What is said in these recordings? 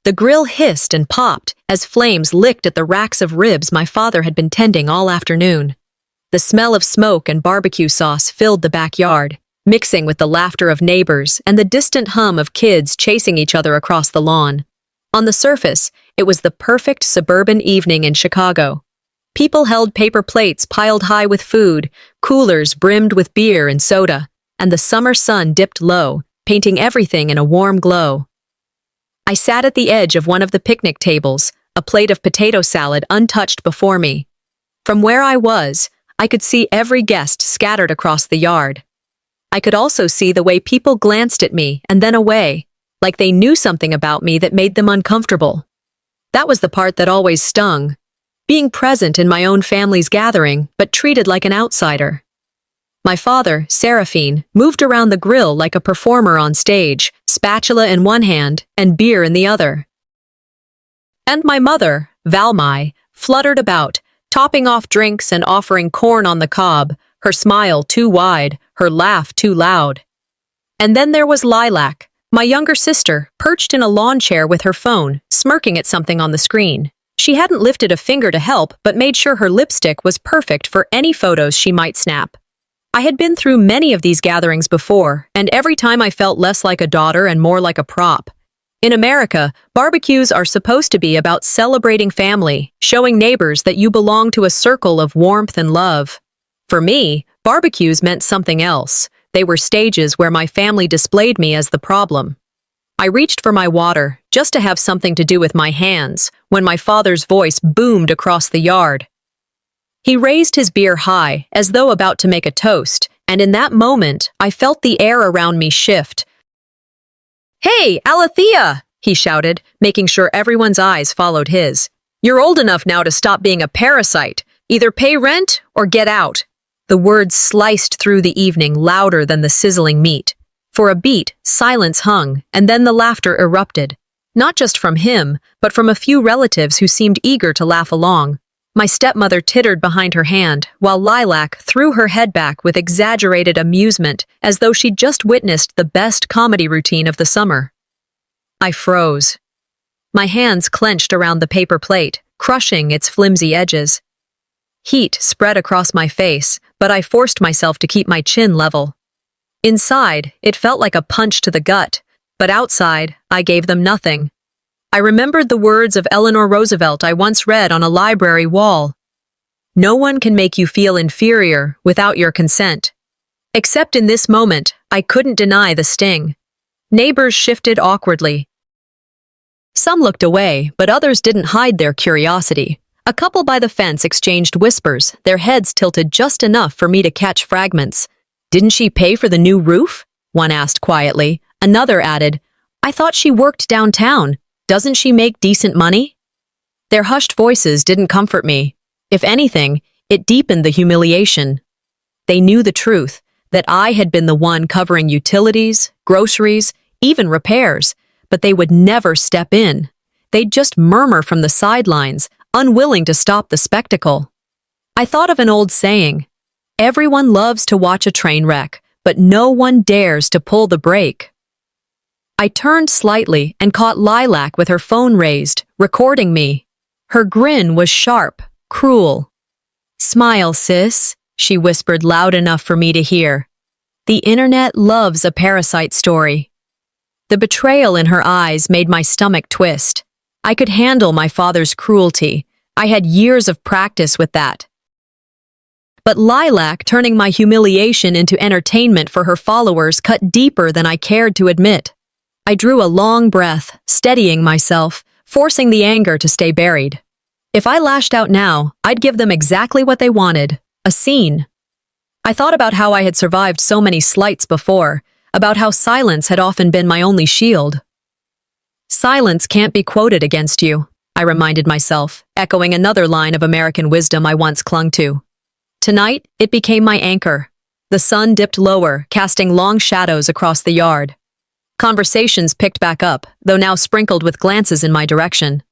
The grill hissed and popped as flames licked at the racks of ribs my father had been tending all afternoon. The smell of smoke and barbecue sauce filled the backyard, mixing with the laughter of neighbors and the distant hum of kids chasing each other across the lawn. On the surface, it was the perfect suburban evening in Chicago. People held paper plates piled high with food, coolers brimmed with beer and soda, and the summer sun dipped low, painting everything in a warm glow. I sat at the edge of one of the picnic tables, a plate of potato salad untouched before me. From where I was, I could see every guest scattered across the yard. I could also see the way people glanced at me and then away, like they knew something about me that made them uncomfortable. That was the part that always stung. Being present in my own family's gathering, but treated like an outsider. My father, Seraphine, moved around the grill like a performer on stage, spatula in one hand and beer in the other. And my mother, Valmai, fluttered about, topping off drinks and offering corn on the cob, her smile too wide, her laugh too loud. And then there was Lilac, my younger sister, perched in a lawn chair with her phone, smirking at something on the screen. She hadn't lifted a finger to help, but made sure her lipstick was perfect for any photos she might snap. I had been through many of these gatherings before, and every time I felt less like a daughter and more like a prop. In America, barbecues are supposed to be about celebrating family, showing neighbors that you belong to a circle of warmth and love. For me, barbecues meant something else. They were stages where my family displayed me as the problem. I reached for my water, just to have something to do with my hands, when my father's voice boomed across the yard. He raised his beer high, as though about to make a toast, and in that moment, I felt the air around me shift. "Hey, Alethea!" he shouted, making sure everyone's eyes followed his. "You're old enough now to stop being a parasite. Either pay rent or get out." The words sliced through the evening louder than the sizzling meat. For a beat, silence hung, and then the laughter erupted. Not just from him, but from a few relatives who seemed eager to laugh along. My stepmother tittered behind her hand, while Lilac threw her head back with exaggerated amusement, as though she'd just witnessed the best comedy routine of the summer. I froze. My hands clenched around the paper plate, crushing its flimsy edges. Heat spread across my face, but I forced myself to keep my chin level. Inside, it felt like a punch to the gut, but outside, I gave them nothing. I remembered the words of Eleanor Roosevelt I once read on a library wall. "No one can make you feel inferior without your consent." Except in this moment, I couldn't deny the sting. Neighbors shifted awkwardly. Some looked away, but others didn't hide their curiosity. A couple by the fence exchanged whispers, their heads tilted just enough for me to catch fragments. "Didn't she pay for the new roof?" one asked quietly. Another added, "I thought she worked downtown. Doesn't she make decent money?" Their hushed voices didn't comfort me. If anything, it deepened the humiliation. They knew the truth, that I had been the one covering utilities, groceries, even repairs, but they would never step in. They'd just murmur from the sidelines, unwilling to stop the spectacle. I thought of an old saying, "Everyone loves to watch a train wreck, but no one dares to pull the brake." I turned slightly and caught Lilac with her phone raised, recording me. Her grin was sharp, cruel. "Smile, sis," she whispered loud enough for me to hear. The internet loves a parasite story. The betrayal in her eyes made my stomach twist. I could handle my father's cruelty. I had years of practice with that. But Lilac turning my humiliation into entertainment for her followers cut deeper than I cared to admit. I drew a long breath, steadying myself, forcing the anger to stay buried. If I lashed out now, I'd give them exactly what they wanted, a scene. I thought about how I had survived so many slights before, about how silence had often been my only shield. "Silence can't be quoted against you," I reminded myself, echoing another line of American wisdom I once clung to. Tonight, it became my anchor. The sun dipped lower, casting long shadows across the yard. Conversations picked back up, though now sprinkled with glances in my direction.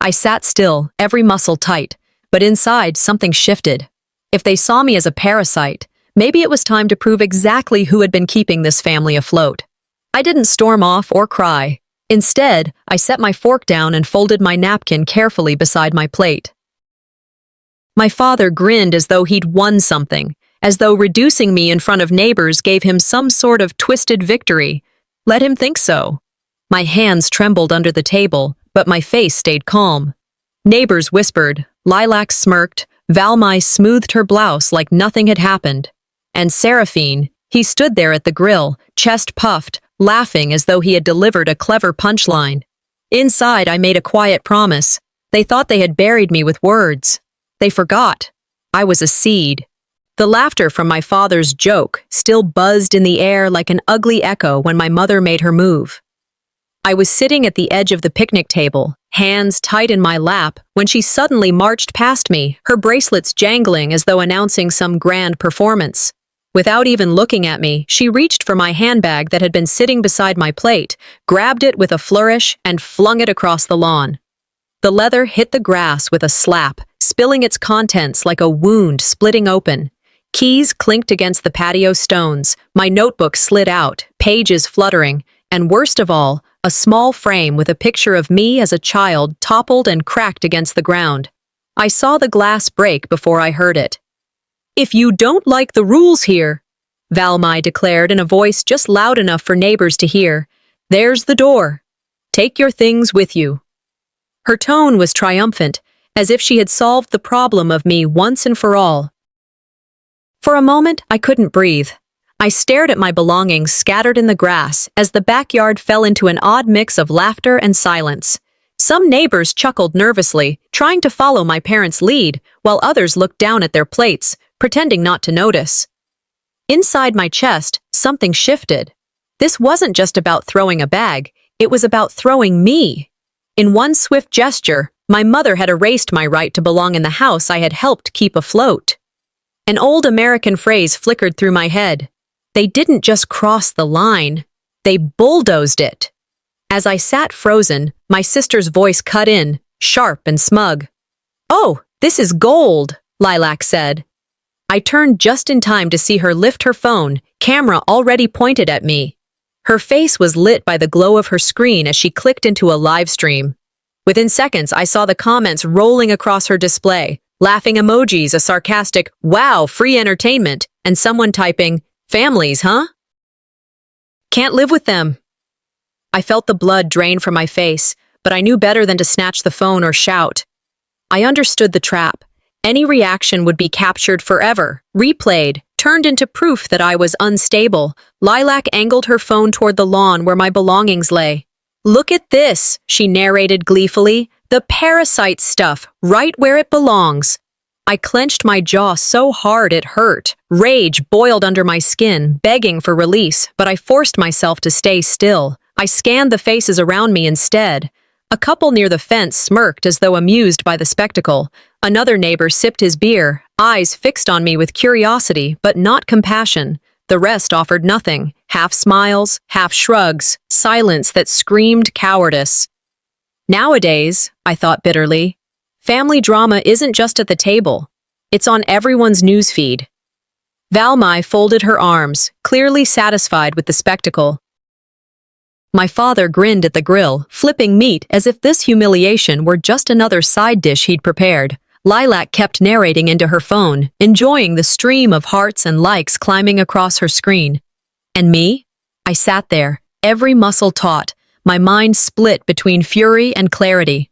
I sat still, every muscle tight, but inside something shifted. If they saw me as a parasite, maybe it was time to prove exactly who had been keeping this family afloat. I didn't storm off or cry. Instead, I set my fork down and folded my napkin carefully beside my plate. My father grinned as though he'd won something, as though reducing me in front of neighbors gave him some sort of twisted victory. Let him think so. My hands trembled under the table, but my face stayed calm. Neighbors whispered, Lilac smirked, Valmai smoothed her blouse like nothing had happened. And Seraphine, he stood there at the grill, chest puffed, laughing as though he had delivered a clever punchline. Inside, I made a quiet promise. They thought they had buried me with words. They forgot. I was a seed. The laughter from my father's joke still buzzed in the air like an ugly echo when my mother made her move. I was sitting at the edge of the picnic table, hands tight in my lap, when she suddenly marched past me, her bracelets jangling as though announcing some grand performance. Without even looking at me, she reached for my handbag that had been sitting beside my plate, grabbed it with a flourish, and flung it across the lawn. The leather hit the grass with a slap, spilling its contents like a wound splitting open. Keys clinked against the patio stones, my notebook slid out, pages fluttering, and worst of all, a small frame with a picture of me as a child toppled and cracked against the ground. I saw the glass break before I heard it. "If you don't like the rules here," Valmai declared in a voice just loud enough for neighbors to hear, "there's the door. Take your things with you." Her tone was triumphant, as if she had solved the problem of me once and for all. For a moment, I couldn't breathe. I stared at my belongings scattered in the grass as the backyard fell into an odd mix of laughter and silence. Some neighbors chuckled nervously, trying to follow my parents' lead, while others looked down at their plates, pretending not to notice. Inside my chest, something shifted. This wasn't just about throwing a bag, it was about throwing me. In one swift gesture, my mother had erased my right to belong in the house I had helped keep afloat. An old American phrase flickered through my head. They didn't just cross the line, they bulldozed it. As I sat frozen, my sister's voice cut in, sharp and smug. "Oh, this is gold," Lilac said. I turned just in time to see her lift her phone, camera already pointed at me. Her face was lit by the glow of her screen as she clicked into a live stream. Within seconds, I saw the comments rolling across her display, laughing emojis, a sarcastic, "Wow, free entertainment," and someone typing, "Families, huh? Can't live with them." I felt the blood drain from my face, but I knew better than to snatch the phone or shout. I understood the trap. Any reaction would be captured forever, replayed, turned into proof that I was unstable. Lilac angled her phone toward the lawn where my belongings lay. "Look at this," she narrated gleefully. "The parasite stuff, right where it belongs." I clenched my jaw so hard it hurt. Rage boiled under my skin, begging for release, but I forced myself to stay still. I scanned the faces around me instead. A couple near the fence smirked as though amused by the spectacle. Another neighbor sipped his beer, eyes fixed on me with curiosity, but not compassion. The rest offered nothing, half smiles, half shrugs, silence that screamed cowardice. Nowadays, I thought bitterly, family drama isn't just at the table. It's on everyone's newsfeed. Valmai folded her arms, clearly satisfied with the spectacle. My father grinned at the grill, flipping meat as if this humiliation were just another side dish he'd prepared. Lilac kept narrating into her phone, enjoying the stream of hearts and likes climbing across her screen. And me? I sat there, every muscle taut, my mind split between fury and clarity.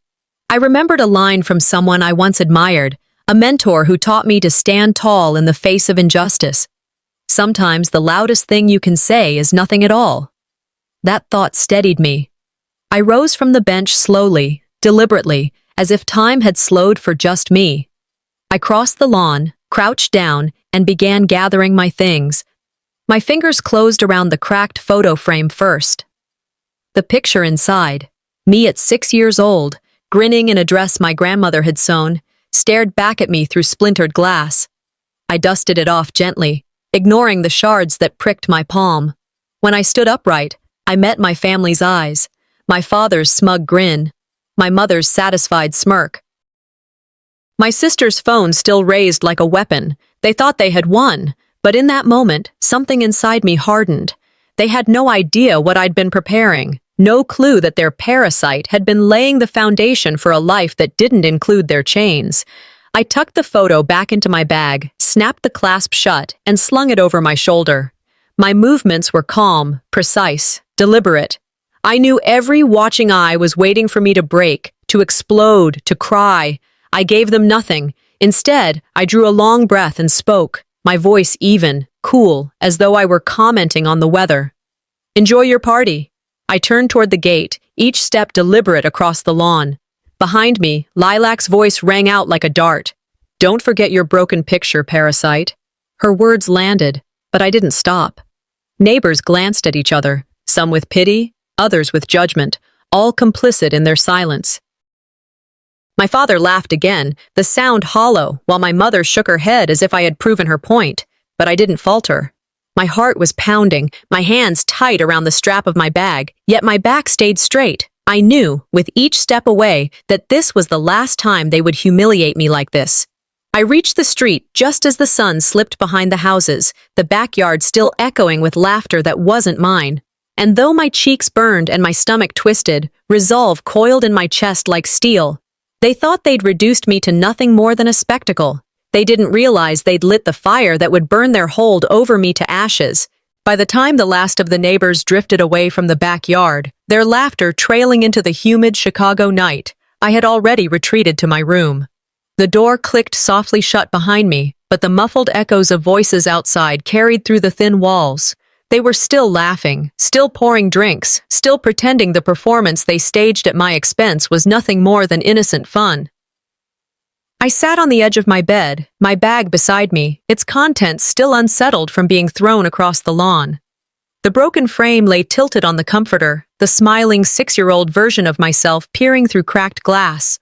I remembered a line from someone I once admired, a mentor who taught me to stand tall in the face of injustice. Sometimes the loudest thing you can say is nothing at all. That thought steadied me. I rose from the bench slowly, deliberately, as if time had slowed for just me. I crossed the lawn, crouched down, and began gathering my things. My fingers closed around the cracked photo frame first. The picture inside, me at 6 years old, grinning in a dress my grandmother had sewn, stared back at me through splintered glass. I dusted it off gently, ignoring the shards that pricked my palm. When I stood upright, I met my family's eyes, my father's smug grin, my mother's satisfied smirk. My sister's phone still raised like a weapon. They thought they had won, but in that moment, something inside me hardened. They had no idea what I'd been preparing. No clue that their parasite had been laying the foundation for a life that didn't include their chains. I tucked the photo back into my bag, snapped the clasp shut, and slung it over my shoulder. My movements were calm, precise, deliberate. I knew every watching eye was waiting for me to break, to explode, to cry. I gave them nothing. Instead, I drew a long breath and spoke, my voice even, cool, as though I were commenting on the weather. "Enjoy your party." I turned toward the gate, each step deliberate across the lawn. Behind me, Lilac's voice rang out like a dart. "Don't forget your broken picture, parasite." Her words landed, but I didn't stop. Neighbors glanced at each other, some with pity, others with judgment, all complicit in their silence. My father laughed again, the sound hollow, while my mother shook her head as if I had proven her point, but I didn't falter. My heart was pounding, my hands tight around the strap of my bag, yet my back stayed straight. I knew, with each step away, that this was the last time they would humiliate me like this. I reached the street just as the sun slipped behind the houses, the backyard still echoing with laughter that wasn't mine. And though my cheeks burned and my stomach twisted, resolve coiled in my chest like steel. They thought they'd reduced me to nothing more than a spectacle. They didn't realize they'd lit the fire that would burn their hold over me to ashes. By the time the last of the neighbors drifted away from the backyard, their laughter trailing into the humid Chicago night, I had already retreated to my room. The door clicked softly shut behind me, but the muffled echoes of voices outside carried through the thin walls. They were still laughing, still pouring drinks, still pretending the performance they staged at my expense was nothing more than innocent fun. I sat on the edge of my bed, my bag beside me, its contents still unsettled from being thrown across the lawn. The broken frame lay tilted on the comforter, the smiling 6-year-old version of myself peering through cracked glass.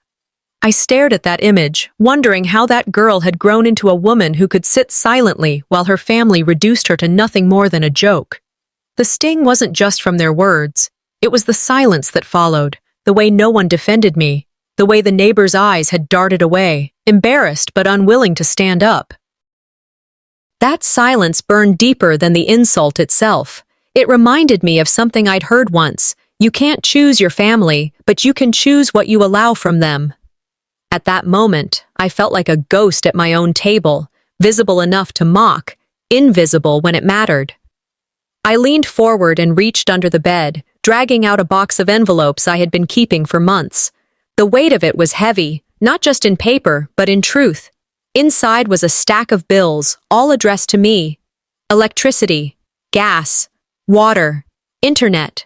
I stared at that image, wondering how that girl had grown into a woman who could sit silently while her family reduced her to nothing more than a joke. The sting wasn't just from their words. It was the silence that followed, the way no one defended me, the way the neighbors' eyes had darted away, embarrassed but unwilling to stand up. That silence burned deeper than the insult itself. It reminded me of something I'd heard once. You can't choose your family, but you can choose what you allow from them. At that moment, I felt like a ghost at my own table, visible enough to mock, invisible when it mattered. I leaned forward and reached under the bed, dragging out a box of envelopes I had been keeping for months. The weight of it was heavy, not just in paper, but in truth. Inside was a stack of bills, all addressed to me. Electricity, gas, water, internet.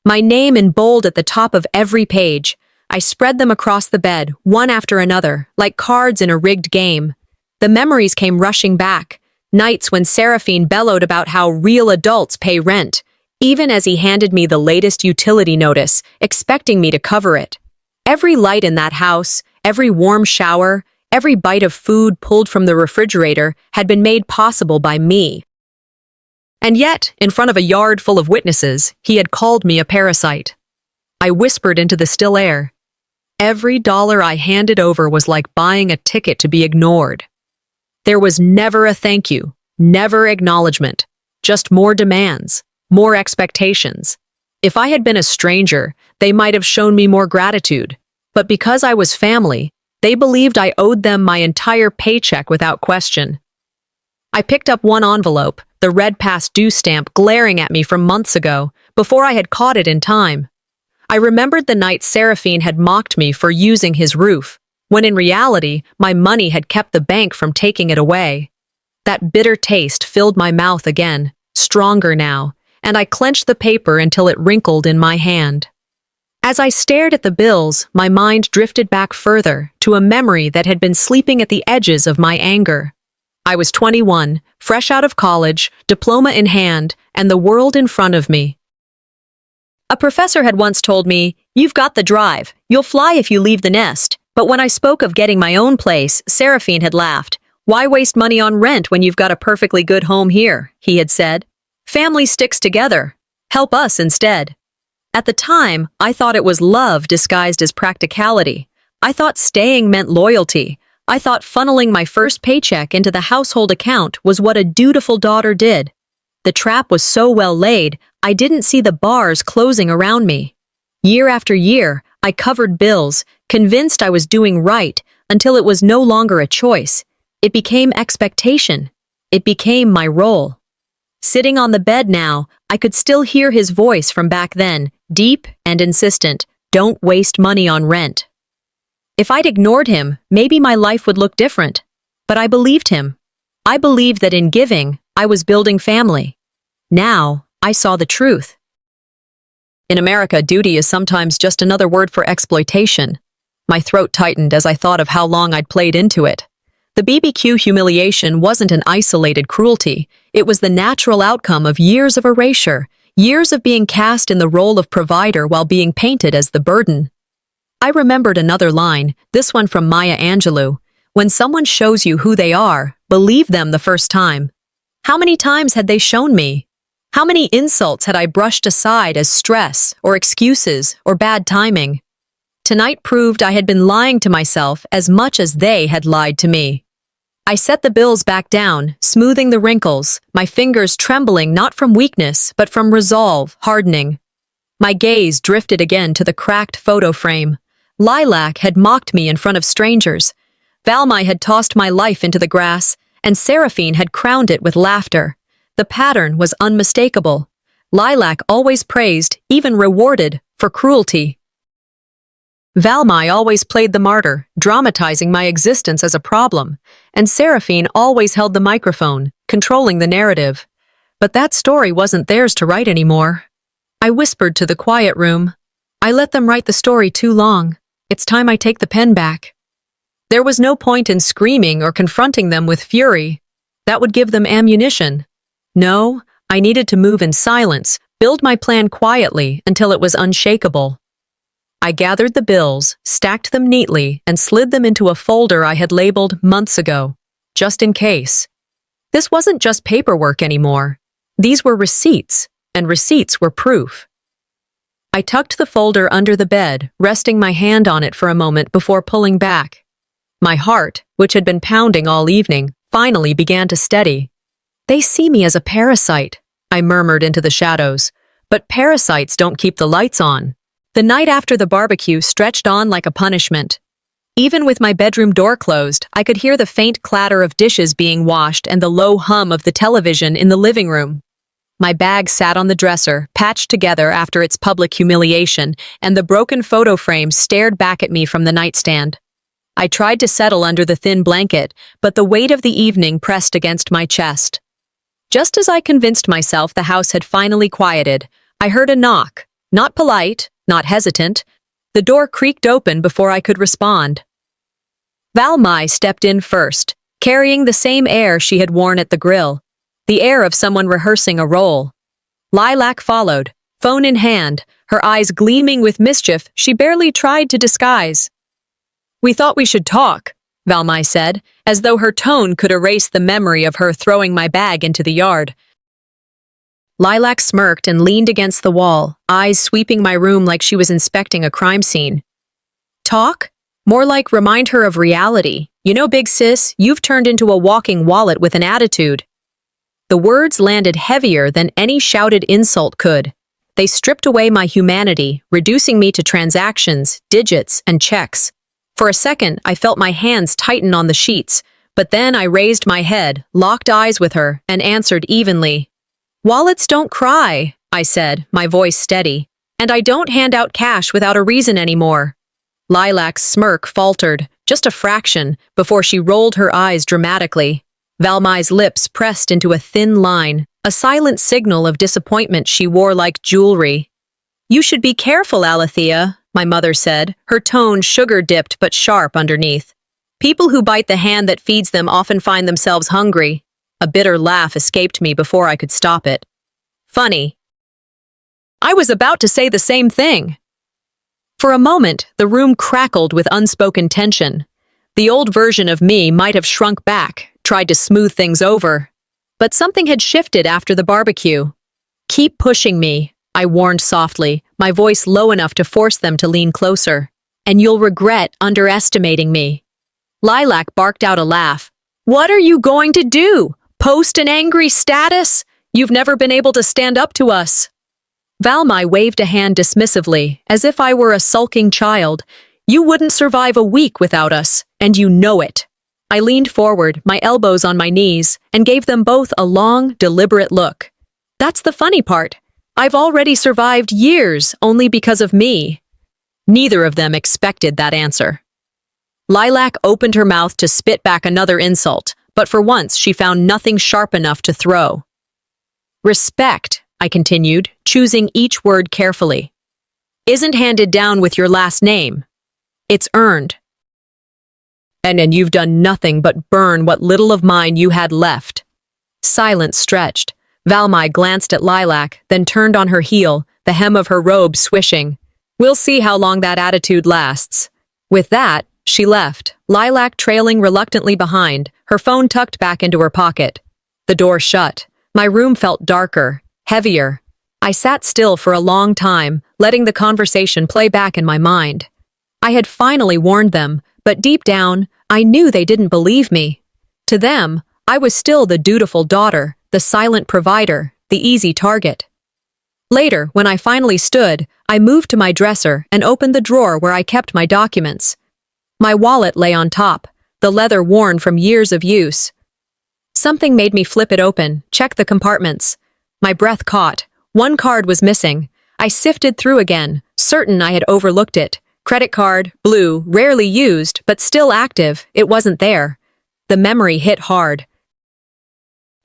My name in bold at the top of every page. I spread them across the bed, one after another, like cards in a rigged game. The memories came rushing back. Nights when Seraphine bellowed about how real adults pay rent, even as he handed me the latest utility notice, expecting me to cover it. Every light in that house, every warm shower, every bite of food pulled from the refrigerator had been made possible by me. And yet, in front of a yard full of witnesses, he had called me a parasite. I whispered into the still air. Every dollar I handed over was like buying a ticket to be ignored. There was never a thank you, never acknowledgement, just more demands, more expectations. If I had been a stranger, they might have shown me more gratitude. But because I was family, they believed I owed them my entire paycheck without question. I picked up one envelope, the red past due stamp glaring at me from months ago, before I had caught it in time. I remembered the night Seraphine had mocked me for using his roof, when in reality, my money had kept the bank from taking it away. That bitter taste filled my mouth again, stronger now, and I clenched the paper until it wrinkled in my hand. As I stared at the bills, my mind drifted back further, to a memory that had been sleeping at the edges of my anger. I was 21, fresh out of college, diploma in hand, and the world in front of me. A professor had once told me, "You've got the drive. You'll fly if you leave the nest." But when I spoke of getting my own place, Seraphine had laughed. "Why waste money on rent when you've got a perfectly good home here?" he had said. "Family sticks together. Help us instead." At the time, I thought it was love disguised as practicality. I thought staying meant loyalty. I thought funneling my first paycheck into the household account was what a dutiful daughter did. The trap was so well laid, I didn't see the bars closing around me. Year after year, I covered bills, convinced I was doing right, until it was no longer a choice. It became expectation. It became my role. Sitting on the bed now, I could still hear his voice from back then, deep and insistent. Don't waste money on rent. If I'd ignored him, maybe my life would look different. But I believed him. I believed that in giving, I was building family. Now, I saw the truth. In America, duty is sometimes just another word for exploitation. My throat tightened as I thought of how long I'd played into it. The BBQ humiliation wasn't an isolated cruelty. It was the natural outcome of years of erasure, years of being cast in the role of provider while being painted as the burden. I remembered another line, this one from Maya Angelou. When someone shows you who they are, believe them the first time. How many times had they shown me? How many insults had I brushed aside as stress, or excuses, or bad timing? Tonight proved I had been lying to myself as much as they had lied to me. I set the bills back down, smoothing the wrinkles, my fingers trembling not from weakness, but from resolve hardening. My gaze drifted again to the cracked photo frame. Lilac had mocked me in front of strangers. Valmai had tossed my life into the grass, and Seraphine had crowned it with laughter. The pattern was unmistakable. Lilac always praised, even rewarded, for cruelty. Valmai always played the martyr, dramatizing my existence as a problem, and Seraphine always held the microphone, controlling the narrative. But that story wasn't theirs to write anymore. I whispered to the quiet room. I let them write the story too long. It's time I take the pen back. There was no point in screaming or confronting them with fury. That would give them ammunition. No, I needed to move in silence, build my plan quietly until it was unshakable. I gathered the bills, stacked them neatly, and slid them into a folder I had labeled months ago, just in case. This wasn't just paperwork anymore. These were receipts, and receipts were proof. I tucked the folder under the bed, resting my hand on it for a moment before pulling back. My heart, which had been pounding all evening, finally began to steady. They see me as a parasite, I murmured into the shadows. But parasites don't keep the lights on. The night after the barbecue stretched on like a punishment. Even with my bedroom door closed, I could hear the faint clatter of dishes being washed and the low hum of the television in the living room. My bag sat on the dresser, patched together after its public humiliation, and the broken photo frame stared back at me from the nightstand. I tried to settle under the thin blanket, but the weight of the evening pressed against my chest. Just as I convinced myself the house had finally quieted, I heard a knock. Not polite, not hesitant. The door creaked open before I could respond. Valmai stepped in first, carrying the same air she had worn at the grill, the air of someone rehearsing a role. Lilac followed, phone in hand, her eyes gleaming with mischief she barely tried to disguise. "We thought we should talk," Valmai said, as though her tone could erase the memory of her throwing my bag into the yard. Lilac smirked and leaned against the wall, eyes sweeping my room like she was inspecting a crime scene. "Talk? More like remind her of reality. You know, big sis, you've turned into a walking wallet with an attitude." The words landed heavier than any shouted insult could. They stripped away my humanity, reducing me to transactions, digits, and checks. For a second, I felt my hands tighten on the sheets, but then I raised my head, locked eyes with her, and answered evenly. "Wallets don't cry," I said, my voice steady, "and I don't hand out cash without a reason anymore." Lilac's smirk faltered, just a fraction, before she rolled her eyes dramatically. Valmai's lips pressed into a thin line, a silent signal of disappointment she wore like jewelry. "You should be careful, Alethea," my mother said, her tone sugar-dipped but sharp underneath. "People who bite the hand that feeds them often find themselves hungry." A bitter laugh escaped me before I could stop it. "Funny." I was about to say the same thing. For a moment, the room crackled with unspoken tension. The old version of me might have shrunk back, tried to smooth things over. But something had shifted after the barbecue. "Keep pushing me," I warned softly, my voice low enough to force them to lean closer. "And you'll regret underestimating me." Lilac barked out a laugh. "What are you going to do? Post an angry status? You've never been able to stand up to us." Valmai waved a hand dismissively, as if I were a sulking child. "You wouldn't survive a week without us, and you know it." I leaned forward, my elbows on my knees, and gave them both a long, deliberate look. That's the funny part. I've already survived years only because of me. Neither of them expected that answer. Lilac opened her mouth to spit back another insult, but for once she found nothing sharp enough to throw. "Respect," I continued, choosing each word carefully, "isn't handed down with your last name. It's earned. And you've done nothing but burn what little of mine you had left." Silence stretched. Valmai glanced at Lilac, then turned on her heel, the hem of her robe swishing. "We'll see how long that attitude lasts." With that, she left, Lilac trailing reluctantly behind, her phone tucked back into her pocket. The door shut. My room felt darker, heavier. I sat still for a long time, letting the conversation play back in my mind. I had finally warned them, but deep down, I knew they didn't believe me. To them, I was still the dutiful daughter, the silent provider, the easy target. Later, when I finally stood, I moved to my dresser and opened the drawer where I kept my documents. My wallet lay on top, the leather worn from years of use. Something made me flip it open, check the compartments. My breath caught. One card was missing. I sifted through again, certain I had overlooked it. Credit card, blue, rarely used, but still active, it wasn't there. The memory hit hard.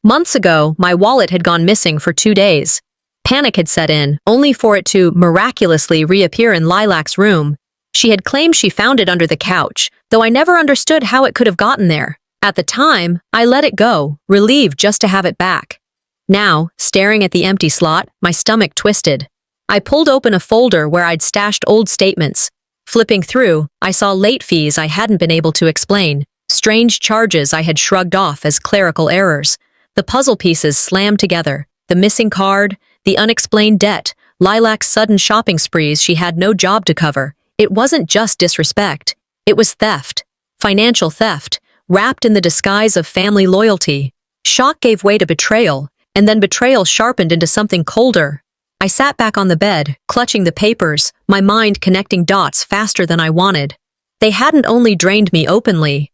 Months ago, my wallet had gone missing for 2 days. Panic had set in, only for it to miraculously reappear in Lilac's room. She had claimed she found it under the couch, though I never understood how it could have gotten there. At the time, I let it go, relieved just to have it back. Now, staring at the empty slot, my stomach twisted. I pulled open a folder where I'd stashed old statements. Flipping through, I saw late fees I hadn't been able to explain, strange charges I had shrugged off as clerical errors. The puzzle pieces slammed together, the missing card, the unexplained debt, Lilac's sudden shopping sprees she had no job to cover. It wasn't just disrespect. It was theft. Financial theft, wrapped in the disguise of family loyalty. Shock gave way to betrayal, and then betrayal sharpened into something colder. I sat back on the bed, clutching the papers, my mind connecting dots faster than I wanted. They hadn't only drained me openly.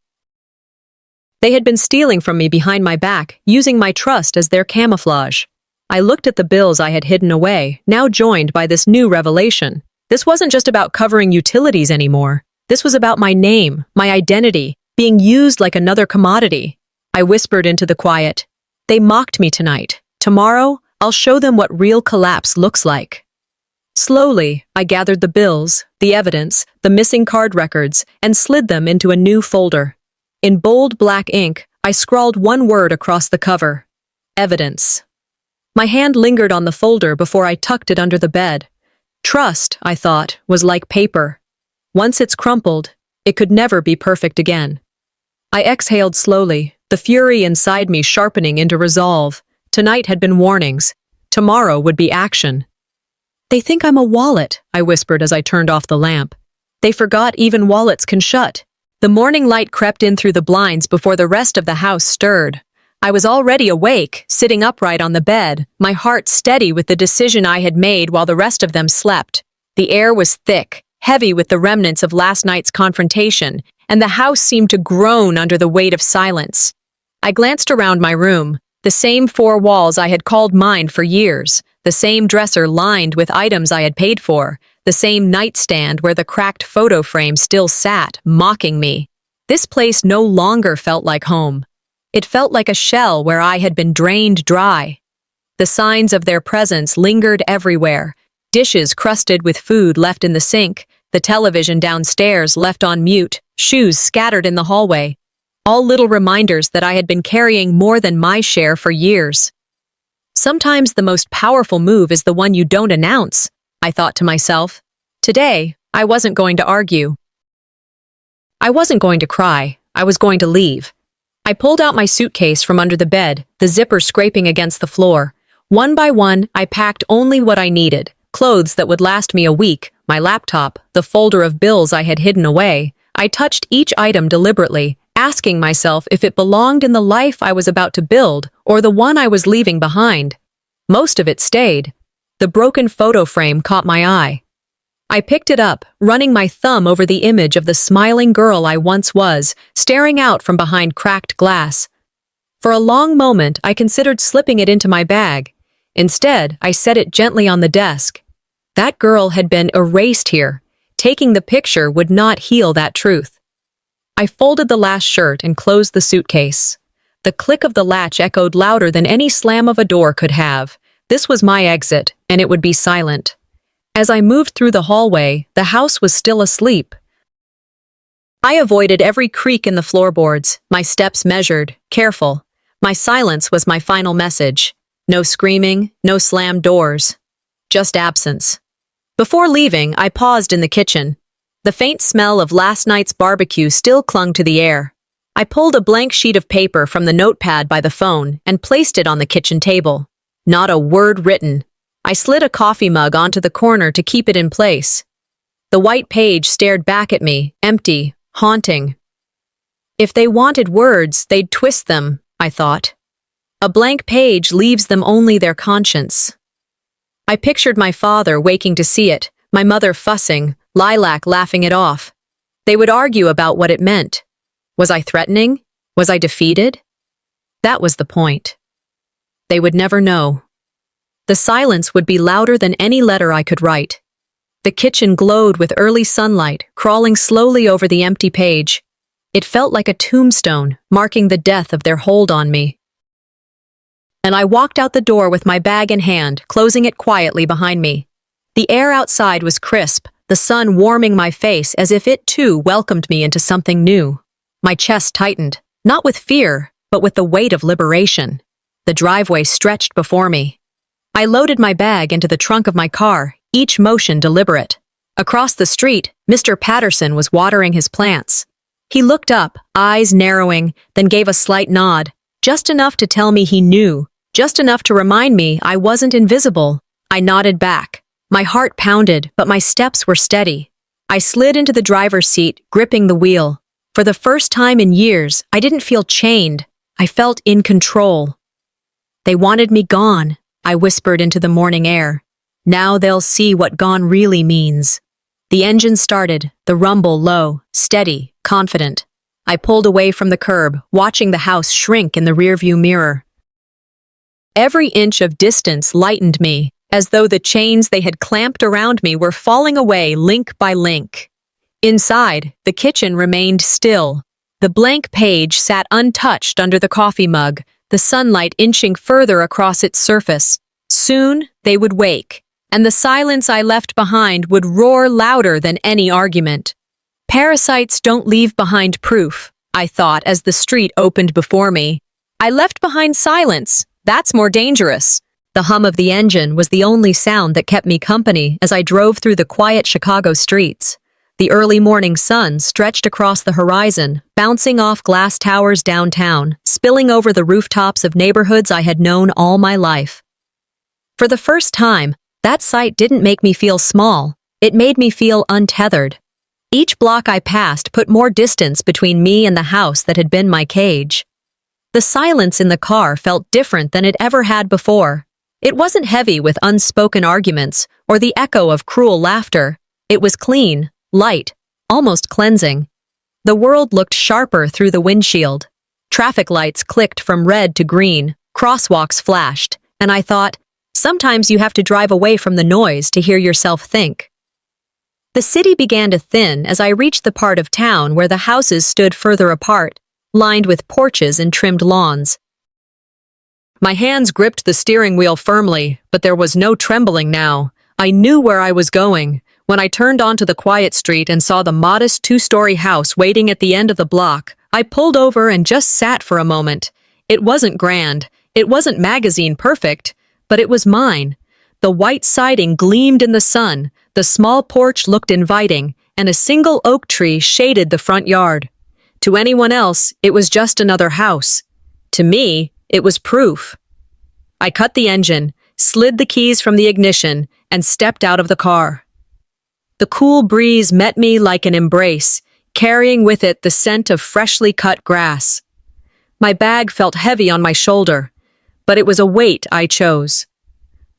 They had been stealing from me behind my back, using my trust as their camouflage. I looked at the bills I had hidden away, now joined by this new revelation. This wasn't just about covering utilities anymore. This was about my name, my identity, being used like another commodity. I whispered into the quiet. They mocked me tonight. Tomorrow, I'll show them what real collapse looks like. Slowly, I gathered the bills, the evidence, the missing card records, and slid them into a new folder. In bold black ink, I scrawled one word across the cover. Evidence. My hand lingered on the folder before I tucked it under the bed. Trust, I thought, was like paper. Once it's crumpled, it could never be perfect again. I exhaled slowly, the fury inside me sharpening into resolve. Tonight had been warnings. Tomorrow would be action. They think I'm a wallet, I whispered as I turned off the lamp. They forgot even wallets can shut. The morning light crept in through the blinds before the rest of the house stirred. I was already awake, sitting upright on the bed, my heart steady with the decision I had made while the rest of them slept. The air was thick, heavy with the remnants of last night's confrontation, and the house seemed to groan under the weight of silence. I glanced around my room, the same 4 walls I had called mine for years, the same dresser lined with items I had paid for, the same nightstand where the cracked photo frame still sat, mocking me. This place no longer felt like home. It felt like a shell where I had been drained dry. The signs of their presence lingered everywhere. Dishes crusted with food left in the sink, the television downstairs left on mute, shoes scattered in the hallway. All little reminders that I had been carrying more than my share for years. Sometimes the most powerful move is the one you don't announce, I thought to myself. Today, I wasn't going to argue. I wasn't going to cry. I was going to leave. I pulled out my suitcase from under the bed, the zipper scraping against the floor. One by one, I packed only what I needed, clothes that would last me a week, my laptop, the folder of bills I had hidden away. I touched each item deliberately, asking myself if it belonged in the life I was about to build or the one I was leaving behind. Most of it stayed. The broken photo frame caught my eye. I picked it up, running my thumb over the image of the smiling girl I once was, staring out from behind cracked glass. For a long moment, I considered slipping it into my bag. Instead, I set it gently on the desk. That girl had been erased here. Taking the picture would not heal that truth. I folded the last shirt and closed the suitcase. The click of the latch echoed louder than any slam of a door could have. This was my exit, and it would be silent. As I moved through the hallway, the house was still asleep. I avoided every creak in the floorboards, my steps measured, careful. My silence was my final message. No screaming, no slammed doors. Just absence. Before leaving, I paused in the kitchen. The faint smell of last night's barbecue still clung to the air. I pulled a blank sheet of paper from the notepad by the phone and placed it on the kitchen table. Not a word written. I slid a coffee mug onto the corner to keep it in place. The white page stared back at me, empty, haunting. If they wanted words, they'd twist them, I thought. A blank page leaves them only their conscience. I pictured my father waking to see it, my mother fussing, Lilac laughing it off. They would argue about what it meant. Was I threatening? Was I defeated? That was the point. They would never know. The silence would be louder than any letter I could write. The kitchen glowed with early sunlight, crawling slowly over the empty page. It felt like a tombstone, marking the death of their hold on me. And I walked out the door with my bag in hand, closing it quietly behind me. The air outside was crisp, the sun warming my face as if it too welcomed me into something new. My chest tightened, not with fear, but with the weight of liberation. The driveway stretched before me. I loaded my bag into the trunk of my car, each motion deliberate. Across the street, Mr. Patterson was watering his plants. He looked up, eyes narrowing, then gave a slight nod, just enough to tell me he knew, just enough to remind me I wasn't invisible. I nodded back. My heart pounded, but my steps were steady. I slid into the driver's seat, gripping the wheel. For the first time in years, I didn't feel chained. I felt in control. They wanted me gone, I whispered into the morning air. Now they'll see what gone really means. The engine started, the rumble low, steady, confident. I pulled away from the curb, watching the house shrink in the rearview mirror. Every inch of distance lightened me, as though the chains they had clamped around me were falling away link by link. Inside, the kitchen remained still. The blank page sat untouched under the coffee mug, the sunlight inching further across its surface. Soon, they would wake, and the silence I left behind would roar louder than any argument. Parasites don't leave behind proof, I thought as the street opened before me. I left behind silence. That's more dangerous. The hum of the engine was the only sound that kept me company as I drove through the quiet Chicago streets. The early morning sun stretched across the horizon, bouncing off glass towers downtown, spilling over the rooftops of neighborhoods I had known all my life. For the first time, that sight didn't make me feel small. It made me feel untethered. Each block I passed put more distance between me and the house that had been my cage. The silence in the car felt different than it ever had before. It wasn't heavy with unspoken arguments or the echo of cruel laughter. It was clean, light, almost cleansing. The world looked sharper through the windshield. Traffic lights clicked from red to green, crosswalks flashed, and I thought, sometimes you have to drive away from the noise to hear yourself think. The city began to thin as I reached the part of town where the houses stood further apart, lined with porches and trimmed lawns. My hands gripped the steering wheel firmly, but there was no trembling now. I knew where I was going. When I turned onto the quiet street and saw the modest two-story house waiting at the end of the block, I pulled over and just sat for a moment. It wasn't grand. It wasn't magazine perfect, but it was mine. The white siding gleamed in the sun, the small porch looked inviting, and a single oak tree shaded the front yard. To anyone else, it was just another house. To me, it was proof. I cut the engine, slid the keys from the ignition, and stepped out of the car. The cool breeze met me like an embrace, carrying with it the scent of freshly cut grass. My bag felt heavy on my shoulder, but it was a weight I chose.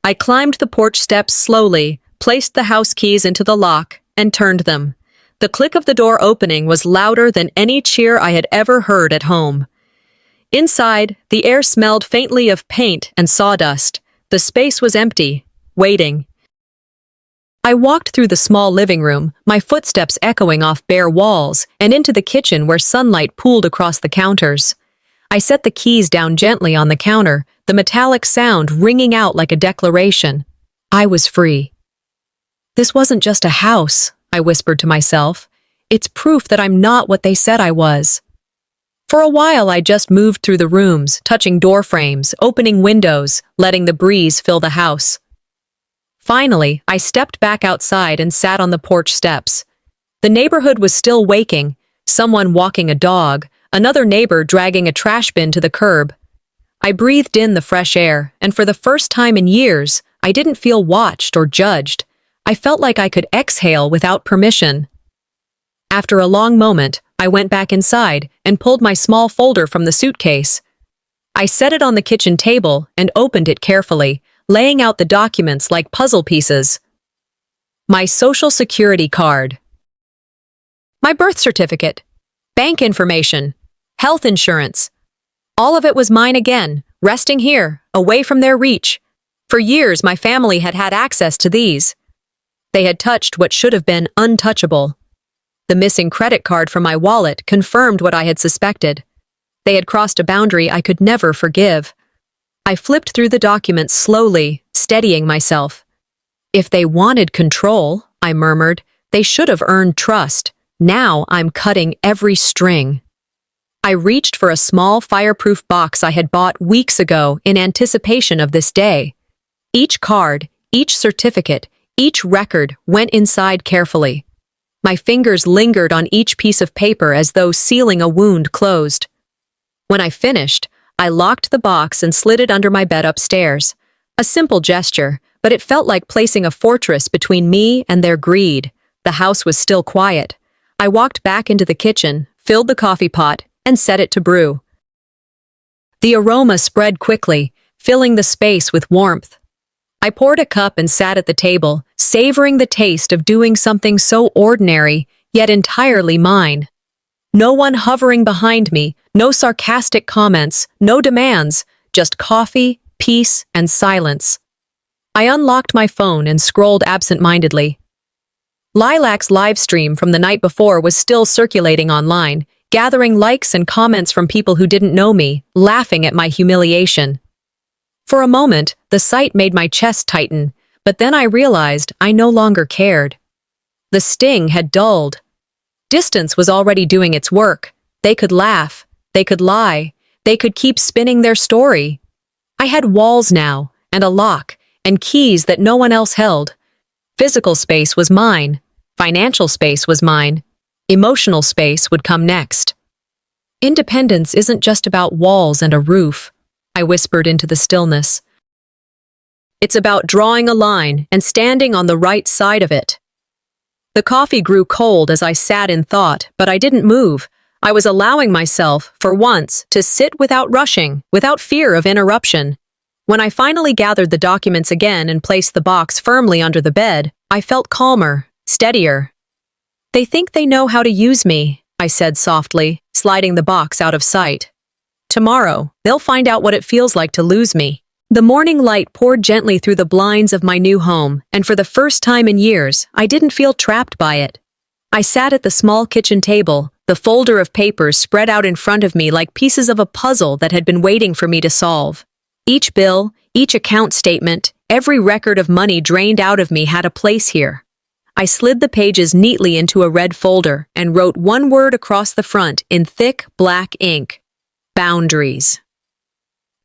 I climbed the porch steps slowly, placed the house keys into the lock, and turned them. The click of the door opening was louder than any cheer I had ever heard at home. Inside, the air smelled faintly of paint and sawdust. The space was empty, waiting. I walked through the small living room, my footsteps echoing off bare walls, and into the kitchen where sunlight pooled across the counters. I set the keys down gently on the counter, the metallic sound ringing out like a declaration. I was free. This wasn't just a house, I whispered to myself. It's proof that I'm not what they said I was. For a while, I just moved through the rooms, touching door frames, opening windows, letting the breeze fill the house. Finally, I stepped back outside and sat on the porch steps. The neighborhood was still waking, someone walking a dog, another neighbor dragging a trash bin to the curb. I breathed in the fresh air, and for the first time in years, I didn't feel watched or judged. I felt like I could exhale without permission. After a long moment, I went back inside and pulled my small folder from the suitcase. I set it on the kitchen table and opened it carefully, laying out the documents like puzzle pieces. My social security card. My birth certificate. Bank information. Health insurance. All of it was mine again, resting here, away from their reach. For years, my family had had access to these. They had touched what should have been untouchable. The missing credit card from my wallet confirmed what I had suspected. They had crossed a boundary I could never forgive. I flipped through the documents slowly, steadying myself. If they wanted control, I murmured, they should have earned trust. Now I'm cutting every string. I reached for a small fireproof box I had bought weeks ago in anticipation of this day. Each card, each certificate, each record went inside carefully. My fingers lingered on each piece of paper as though sealing a wound closed. When I finished, I locked the box and slid it under my bed upstairs. A simple gesture, but it felt like placing a fortress between me and their greed. The house was still quiet. I walked back into the kitchen, filled the coffee pot, and set it to brew. The aroma spread quickly, filling the space with warmth. I poured a cup and sat at the table, savoring the taste of doing something so ordinary, yet entirely mine. No one hovering behind me, no sarcastic comments, no demands, just coffee, peace, and silence. I unlocked my phone and scrolled absent-mindedly. Lilac's live stream from the night before was still circulating online, gathering likes and comments from people who didn't know me, laughing at my humiliation. For a moment, the sight made my chest tighten, but then I realized I no longer cared. The sting had dulled. Distance was already doing its work. They could laugh, they could lie, they could keep spinning their story. I had walls now, and a lock, and keys that no one else held. Physical space was mine. Financial space was mine. Emotional space would come next. Independence isn't just about walls and a roof, I whispered into the stillness. It's about drawing a line and standing on the right side of it. The coffee grew cold as I sat in thought, but I didn't move. I was allowing myself, for once, to sit without rushing, without fear of interruption. When I finally gathered the documents again and placed the box firmly under the bed, I felt calmer, steadier. They think they know how to use me, I said softly, sliding the box out of sight. Tomorrow, they'll find out what it feels like to lose me. The morning light poured gently through the blinds of my new home, and for the first time in years, I didn't feel trapped by it. I sat at the small kitchen table, the folder of papers spread out in front of me like pieces of a puzzle that had been waiting for me to solve. Each bill, each account statement, every record of money drained out of me had a place here. I slid the pages neatly into a red folder and wrote one word across the front in thick, black ink. Boundaries.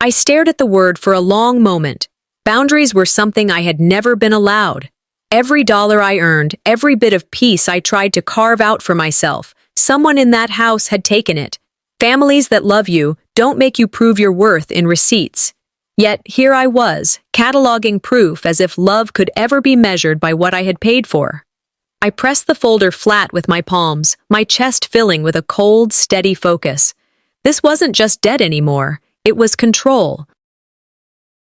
I stared at the word for a long moment. Boundaries were something I had never been allowed. Every dollar I earned, every bit of peace I tried to carve out for myself, someone in that house had taken it. Families that love you don't make you prove your worth in receipts. Yet here I was, cataloging proof as if love could ever be measured by what I had paid for. I pressed the folder flat with my palms, my chest filling with a cold, steady focus. This wasn't just debt anymore, it was control.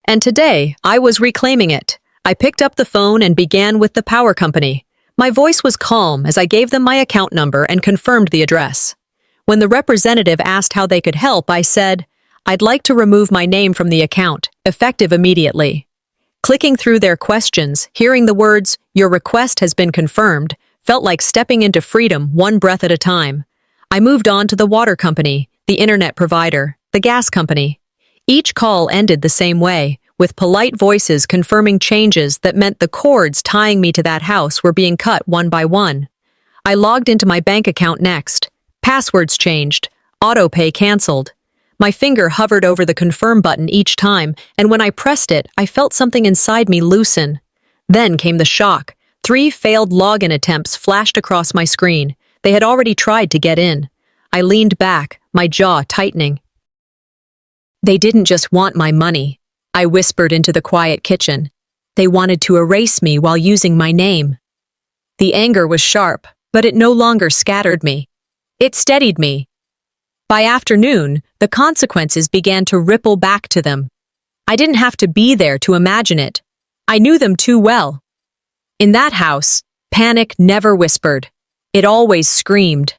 And today, I was reclaiming it. I picked up the phone and began with the power company. My voice was calm as I gave them my account number and confirmed the address. When the representative asked how they could help, I said, "I'd like to remove my name from the account, effective immediately." Clicking through their questions, hearing the words, "Your request has been confirmed," felt like stepping into freedom one breath at a time. I moved on to the water company, the internet provider, the gas company. Each call ended the same way, with polite voices confirming changes that meant the cords tying me to that house were being cut one by one. I logged into my bank account next. Passwords changed. Autopay canceled. My finger hovered over the confirm button each time, and when I pressed it, I felt something inside me loosen. Then came the shock. 3 failed login attempts flashed across my screen. They had already tried to get in. I leaned back, my jaw tightening. They didn't just want my money, I whispered into the quiet kitchen. They wanted to erase me while using my name. The anger was sharp, but it no longer scattered me. It steadied me. By afternoon, the consequences began to ripple back to them. I didn't have to be there to imagine it. I knew them too well. In that house, panic never whispered. It always screamed.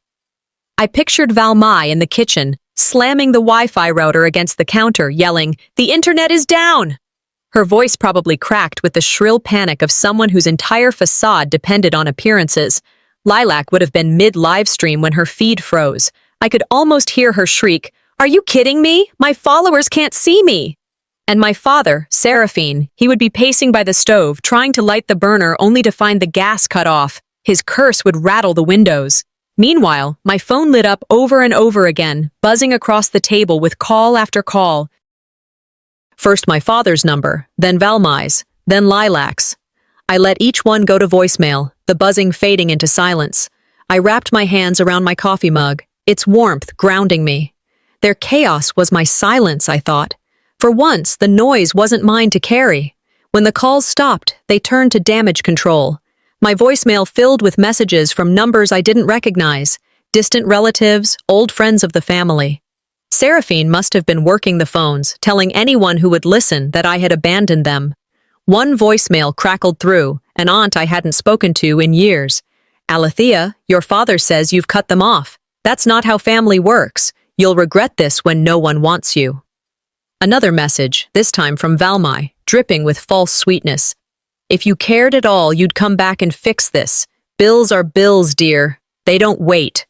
I pictured Valmai in the kitchen, slamming the Wi-Fi router against the counter, yelling, "The internet is down!" Her voice probably cracked with the shrill panic of someone whose entire facade depended on appearances. Lilac would have been mid-live stream when her feed froze. I could almost hear her shriek, "Are you kidding me? My followers can't see me!" And my father, Seraphine, he would be pacing by the stove, trying to light the burner only to find the gas cut off. His curse would rattle the windows. Meanwhile, my phone lit up over and over again, buzzing across the table with call after call. First my father's number, then Valmai's, then Lilac's. I let each one go to voicemail, the buzzing fading into silence. I wrapped my hands around my coffee mug, its warmth grounding me. Their chaos was my silence, I thought. For once, the noise wasn't mine to carry. When the calls stopped, they turned to damage control. My voicemail filled with messages from numbers I didn't recognize, distant relatives, old friends of the family. Seraphine must have been working the phones, telling anyone who would listen that I had abandoned them. One voicemail crackled through, an aunt I hadn't spoken to in years. "Alethea, your father says you've cut them off. That's not how family works. You'll regret this when no one wants you." Another message, this time from Valmai, dripping with false sweetness. "If you cared at all, you'd come back and fix this. Bills are bills, dear. They don't wait."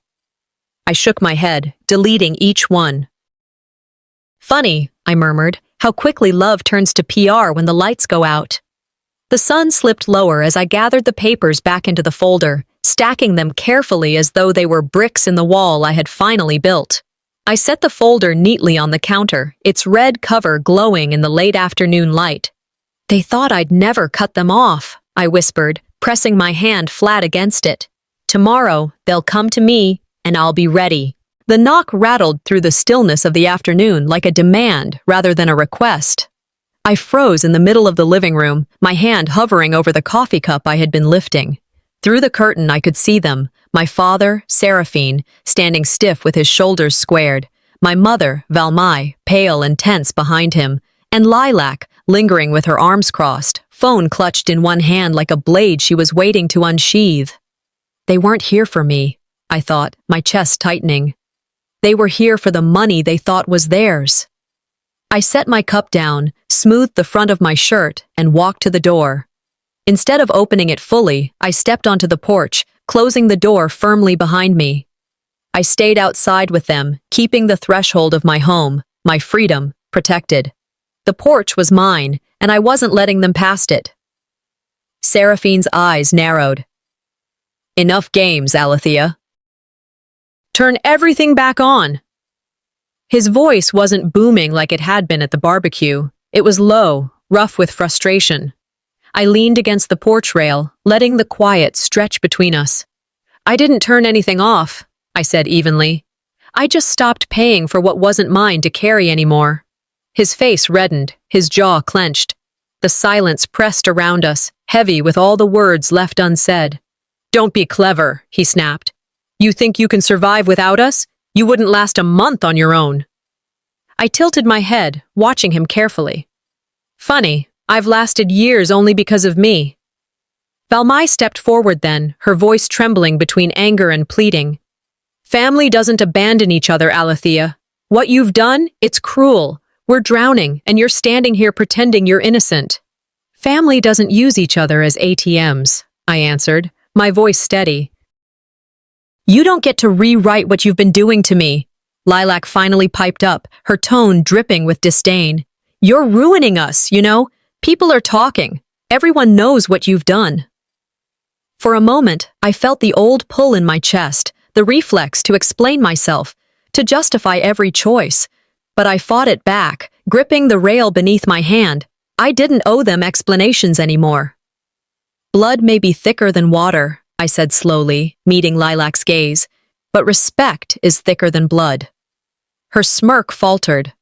I shook my head, deleting each one. "Funny," I murmured, "how quickly love turns to PR when the lights go out." The sun slipped lower as I gathered the papers back into the folder, stacking them carefully as though they were bricks in the wall I had finally built. I set the folder neatly on the counter, its red cover glowing in the late afternoon light. "They thought I'd never cut them off," I whispered, pressing my hand flat against it. "Tomorrow, they'll come to me, and I'll be ready." The knock rattled through the stillness of the afternoon like a demand rather than a request. I froze in the middle of the living room, my hand hovering over the coffee cup I had been lifting. Through the curtain I could see them, my father, Seraphine, standing stiff with his shoulders squared, my mother, Valmai, pale and tense behind him, and Lilac, lingering with her arms crossed, phone clutched in one hand like a blade she was waiting to unsheathe. They weren't here for me, I thought, my chest tightening. They were here for the money they thought was theirs. I set my cup down, smoothed the front of my shirt, and walked to the door. Instead of opening it fully, I stepped onto the porch, closing the door firmly behind me. I stayed outside with them, keeping the threshold of my home, my freedom, protected. The porch was mine, and I wasn't letting them past it. Seraphine's eyes narrowed. "Enough games, Alethea. Turn everything back on." His voice wasn't booming like it had been at the barbecue. It was low, rough with frustration. I leaned against the porch rail, letting the quiet stretch between us. "I didn't turn anything off," I said evenly. "I just stopped paying for what wasn't mine to carry anymore." His face reddened, his jaw clenched. The silence pressed around us, heavy with all the words left unsaid. "Don't be clever," he snapped. "You think you can survive without us? You wouldn't last a month on your own." I tilted my head, watching him carefully. Funny, I've lasted years only because of me. Valmai stepped forward then, her voice trembling between anger and pleading. Family doesn't abandon each other, Alethea. What you've done, it's cruel. We're drowning, and you're standing here pretending you're innocent. Family doesn't use each other as ATMs, I answered, my voice steady. You don't get to rewrite what you've been doing to me. Lilac finally piped up, her tone dripping with disdain. You're ruining us, you know? People are talking. Everyone knows what you've done. For a moment, I felt the old pull in my chest, the reflex to explain myself, to justify every choice. But I fought it back, gripping the rail beneath my hand. I didn't owe them explanations anymore. Blood may be thicker than water, I said slowly, meeting Lilac's gaze, but respect is thicker than blood. Her smirk faltered.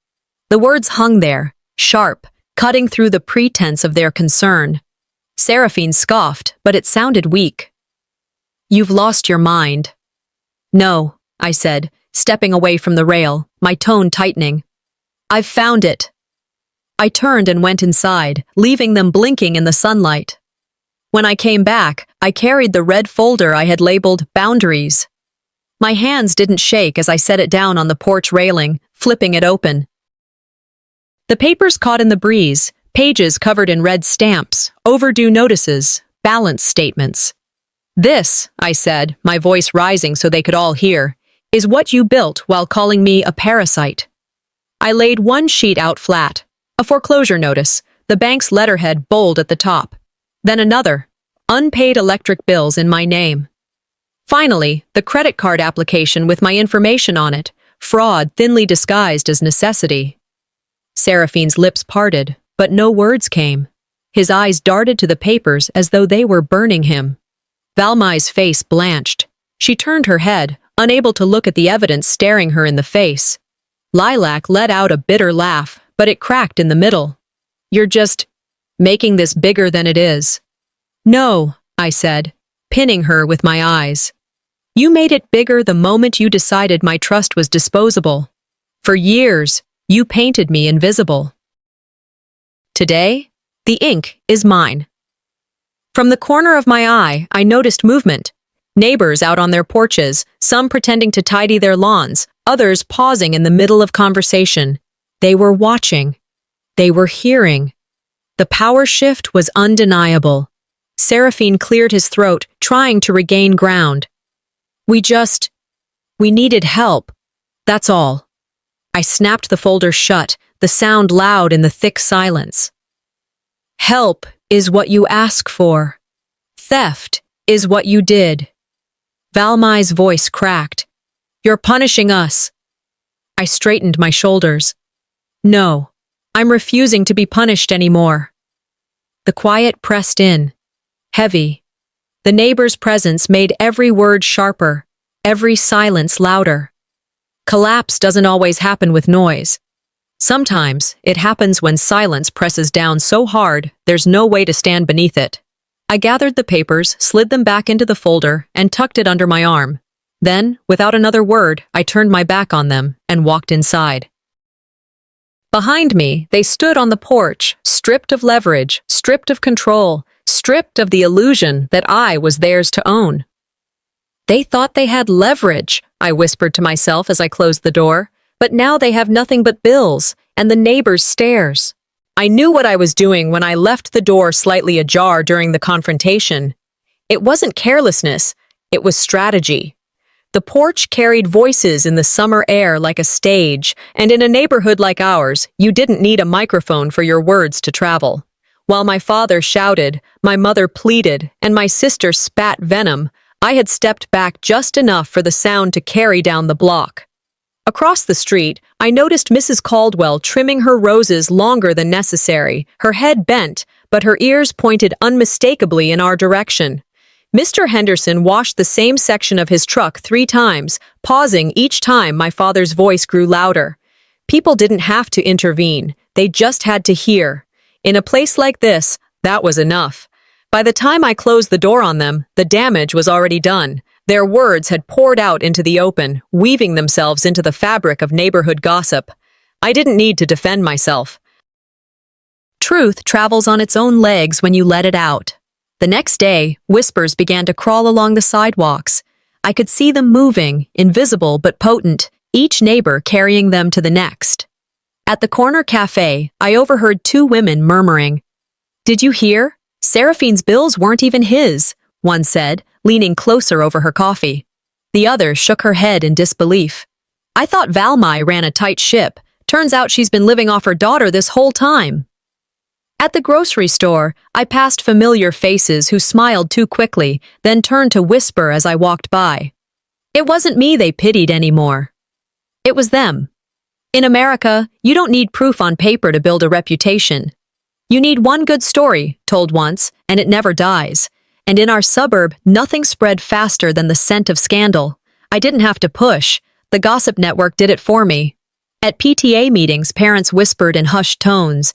The words hung there, sharp, cutting through the pretense of their concern. Seraphine scoffed, but it sounded weak. You've lost your mind. No, I said, stepping away from the rail, my tone tightening. I've found it. I turned and went inside, leaving them blinking in the sunlight. When I came back, I carried the red folder I had labeled Boundaries. My hands didn't shake as I set it down on the porch railing, flipping it open. The papers caught in the breeze, pages covered in red stamps, overdue notices, balance statements. This, I said, my voice rising so they could all hear, is what you built while calling me a parasite. I laid one sheet out flat, a foreclosure notice, the bank's letterhead bold at the top. Then another, unpaid electric bills in my name. Finally, the credit card application with my information on it, fraud thinly disguised as necessity. Seraphine's lips parted, but no words came. His eyes darted to the papers as though they were burning him. Valmai's face blanched. She turned her head, unable to look at the evidence staring her in the face. Lilac let out a bitter laugh, but it cracked in the middle. You're just making this bigger than it is. No, I said, pinning her with my eyes. You made it bigger the moment you decided my trust was disposable. For years, you painted me invisible. Today, the ink is mine. From the corner of my eye, I noticed movement. Neighbors out on their porches, some pretending to tidy their lawns, others pausing in the middle of conversation. They were watching. They were hearing. The power shift was undeniable. Seraphine cleared his throat, trying to regain ground. We needed help. That's all. I snapped the folder shut, the sound loud in the thick silence. Help is what you ask for. Theft is what you did. Valmai's voice cracked. You're punishing us. I straightened my shoulders. No, I'm refusing to be punished anymore. The quiet pressed in, heavy. The neighbor's presence made every word sharper, every silence louder. Collapse doesn't always happen with noise. Sometimes it happens when silence presses down so hard there's no way to stand beneath it. I gathered the papers, slid them back into the folder, and tucked it under my arm. Then, without another word, I turned my back on them and walked inside. Behind me, they stood on the porch, stripped of leverage, stripped of control, stripped of the illusion that I was theirs to own. They thought they had leverage, I whispered to myself as I closed the door, but now they have nothing but bills and the neighbors' stares. I knew what I was doing when I left the door slightly ajar during the confrontation. It wasn't carelessness, it was strategy. The porch carried voices in the summer air like a stage, and in a neighborhood like ours, you didn't need a microphone for your words to travel. While my father shouted, my mother pleaded, and my sister spat venom, I had stepped back just enough for the sound to carry down the block. Across the street, I noticed Mrs. Caldwell trimming her roses longer than necessary, her head bent, but her ears pointed unmistakably in our direction. Mr. Henderson washed the same section of his truck 3 times, pausing each time my father's voice grew louder. People didn't have to intervene, they just had to hear. In a place like this, that was enough. By the time I closed the door on them, the damage was already done. Their words had poured out into the open, weaving themselves into the fabric of neighborhood gossip. I didn't need to defend myself. truth travels on its own legs when you let it out. The next day, whispers began to crawl along the sidewalks. I could see them moving, invisible but potent, each neighbor carrying them to the next. At the corner cafe, I overheard two women murmuring. "Did you hear? Seraphine's bills weren't even his," one said, leaning closer over her coffee. The other shook her head in disbelief. "I thought Valmai ran a tight ship. Turns out she's been living off her daughter this whole time." At the grocery store, I passed familiar faces who smiled too quickly, then turned to whisper as I walked by. It wasn't me they pitied anymore. It was them. In America, you don't need proof on paper to build a reputation. You need one good story, told once, and it never dies. And in our suburb, nothing spread faster than the scent of scandal. I didn't have to push. The gossip network did it for me. At PTA meetings, parents whispered in hushed tones.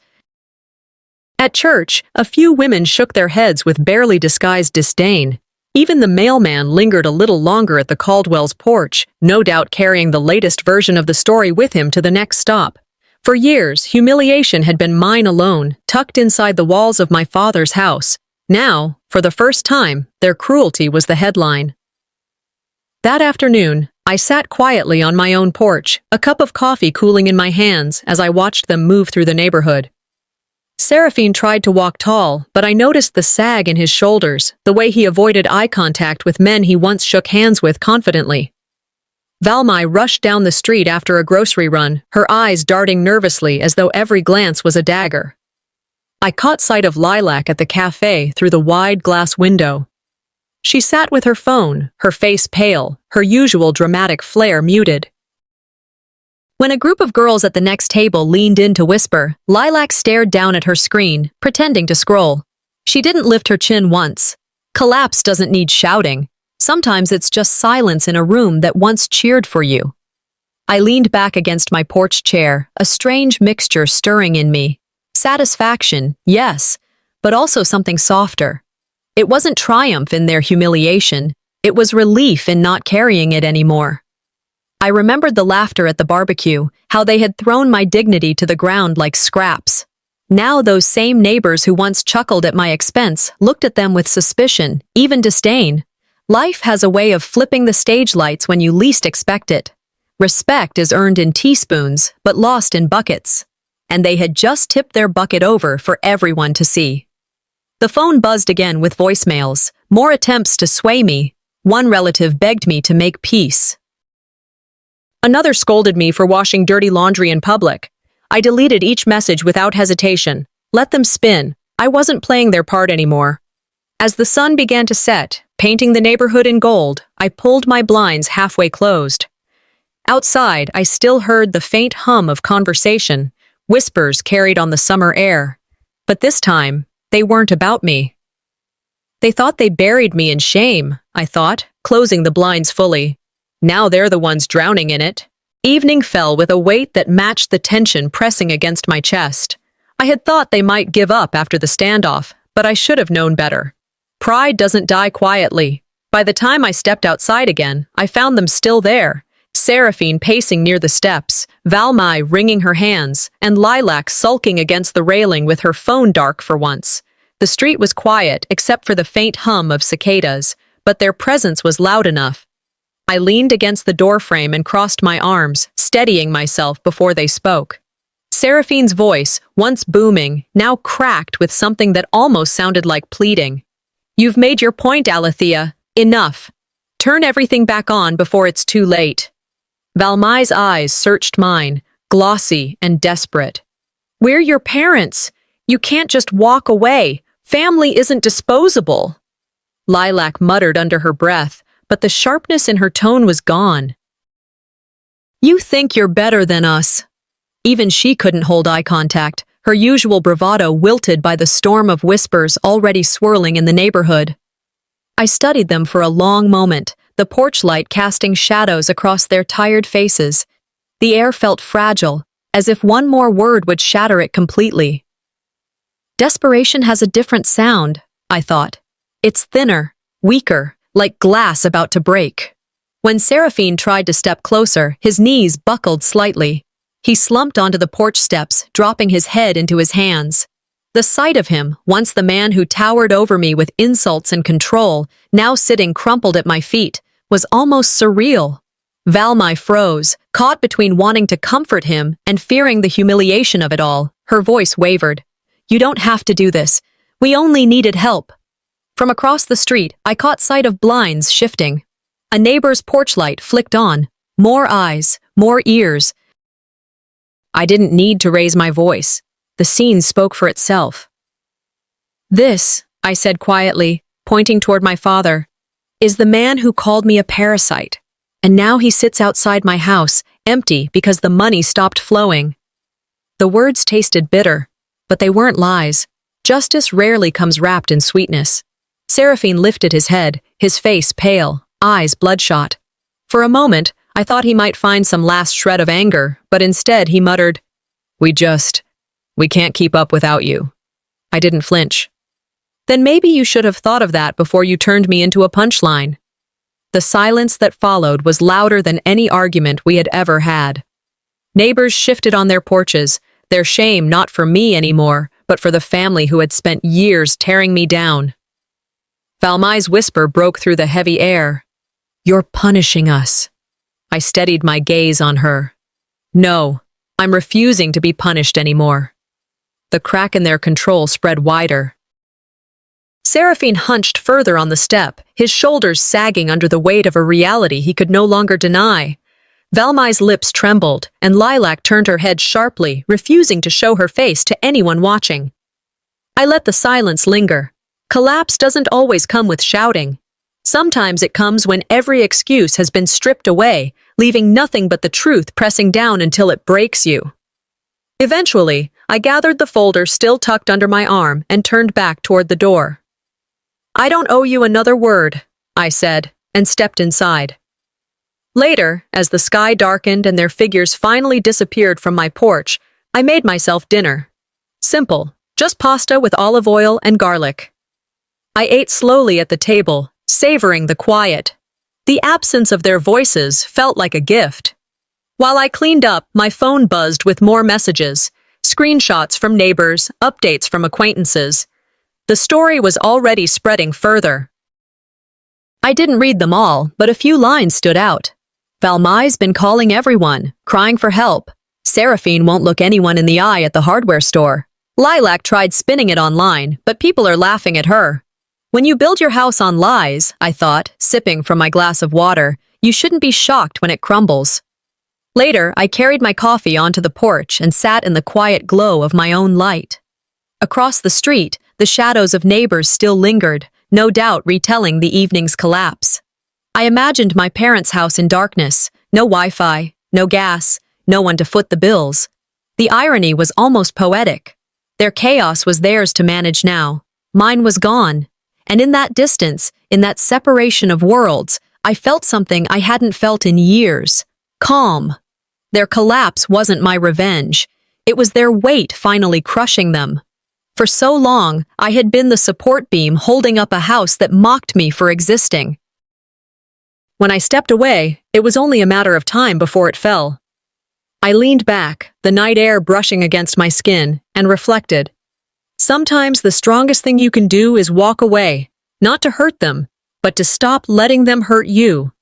At church, a few women shook their heads with barely disguised disdain. Even the mailman lingered a little longer at the Caldwell's porch, no doubt carrying the latest version of the story with him to the next stop. For years, humiliation had been mine alone, tucked inside the walls of my father's house. Now, for the first time, their cruelty was the headline. That afternoon, I sat quietly on my own porch, a cup of coffee cooling in my hands as I watched them move through the neighborhood. Seraphine tried to walk tall, but I noticed the sag in his shoulders, the way he avoided eye contact with men he once shook hands with confidently. Valmai rushed down the street after a grocery run, her eyes darting nervously as though every glance was a dagger. I caught sight of Lilac at the cafe through the wide glass window. She sat with her phone, her face pale, her usual dramatic flair muted. When a group of girls at the next table leaned in to whisper, Lilac stared down at her screen, pretending to scroll. She didn't lift her chin once. Collapse doesn't need shouting. Sometimes it's just silence in a room that once cheered for you. I leaned back against my porch chair, a strange mixture stirring in me. Satisfaction, yes, but also something softer. It wasn't triumph in their humiliation. It was relief in not carrying it anymore. I remembered the laughter at the barbecue, how they had thrown my dignity to the ground like scraps. Now those same neighbors who once chuckled at my expense looked at them with suspicion, even disdain. Life has a way of flipping the stage lights when you least expect it. Respect is earned in teaspoons, but lost in buckets. And they had just tipped their bucket over for everyone to see. The phone buzzed again with voicemails, more attempts to sway me. One relative begged me to make peace. Another scolded me for washing dirty laundry in public. I deleted each message without hesitation. Let them spin. I wasn't playing their part anymore. As the sun began to set, painting the neighborhood in gold, I pulled my blinds halfway closed. Outside, I still heard the faint hum of conversation, whispers carried on the summer air. But this time, they weren't about me. They thought they buried me in shame, I thought, closing the blinds fully. Now they're the ones drowning in it. Evening fell with a weight that matched the tension pressing against my chest. I had thought they might give up after the standoff, but I should have known better. Pride doesn't die quietly. By the time I stepped outside again, I found them still there. Seraphine pacing near the steps, Valmai wringing her hands, and Lilac sulking against the railing with her phone dark for once. The street was quiet except for the faint hum of cicadas, but their presence was loud enough. I leaned against the doorframe and crossed my arms, steadying myself before they spoke. Seraphine's voice, once booming, now cracked with something that almost sounded like pleading. "You've made your point, Alethea. Enough. Turn everything back on before it's too late." Valmai's eyes searched mine, glossy and desperate. "We're your parents. You can't just walk away. Family isn't disposable." Lilac muttered under her breath, but the sharpness in her tone was gone. "You think you're better than us." Even she couldn't hold eye contact, her usual bravado wilted by the storm of whispers already swirling in the neighborhood. I studied them for a long moment, the porch light casting shadows across their tired faces. The air felt fragile, as if one more word would shatter it completely. Desperation has a different sound, I thought. It's thinner, weaker, like glass about to break. When Seraphine tried to step closer, his knees buckled slightly. He slumped onto the porch steps, dropping his head into his hands. The sight of him, once the man who towered over me with insults and control, now sitting crumpled at my feet, was almost surreal. Valmai froze, caught between wanting to comfort him and fearing the humiliation of it all. Her voice wavered. "You don't have to do this. We only needed help." From across the street, I caught sight of blinds shifting. A neighbor's porch light flicked on. More eyes, more ears. I didn't need to raise my voice. The scene spoke for itself. "This," I said quietly, pointing toward my father, "is the man who called me a parasite. And now he sits outside my house, empty because the money stopped flowing." The words tasted bitter, but they weren't lies. Justice rarely comes wrapped in sweetness. Seraphine lifted his head, his face pale, eyes bloodshot. For a moment, I thought he might find some last shred of anger, but instead he muttered, We can't keep up without you." I didn't flinch. "Then maybe you should have thought of that before you turned me into a punchline." The silence that followed was louder than any argument we had ever had. Neighbors shifted on their porches, their shame not for me anymore, but for the family who had spent years tearing me down. Valmai's whisper broke through the heavy air. "You're punishing us." I steadied my gaze on her. "No, I'm refusing to be punished anymore." The crack in their control spread wider. Seraphine hunched further on the step, his shoulders sagging under the weight of a reality he could no longer deny. Valmai's lips trembled, and Lilac turned her head sharply, refusing to show her face to anyone watching. I let the silence linger. Collapse doesn't always come with shouting. Sometimes it comes when every excuse has been stripped away, leaving nothing but the truth pressing down until it breaks you. Eventually, I gathered the folder still tucked under my arm and turned back toward the door. "I don't owe you another word," I said, and stepped inside. Later, as the sky darkened and their figures finally disappeared from my porch, I made myself dinner. Simple, just pasta with olive oil and garlic. I ate slowly at the table, savoring the quiet. The absence of their voices felt like a gift. While I cleaned up, my phone buzzed with more messages, screenshots from neighbors, updates from acquaintances. The story was already spreading further. I didn't read them all, but a few lines stood out. "Valmai's been calling everyone, crying for help. Seraphine won't look anyone in the eye at the hardware store. Lilac tried spinning it online, but people are laughing at her. When you build your house on lies," I thought, sipping from my glass of water, "you shouldn't be shocked when it crumbles." Later, I carried my coffee onto the porch and sat in the quiet glow of my own light. Across the street, the shadows of neighbors still lingered, no doubt retelling the evening's collapse. I imagined my parents' house in darkness, no Wi-Fi, no gas, no one to foot the bills. The irony was almost poetic. Their chaos was theirs to manage now. Mine was gone. And in that distance, in that separation of worlds, I felt something I hadn't felt in years. Calm. Their collapse wasn't my revenge. It was their weight finally crushing them. For so long, I had been the support beam holding up a house that mocked me for existing. When I stepped away, it was only a matter of time before it fell. I leaned back, the night air brushing against my skin, and reflected. Sometimes the strongest thing you can do is walk away, not to hurt them, but to stop letting them hurt you.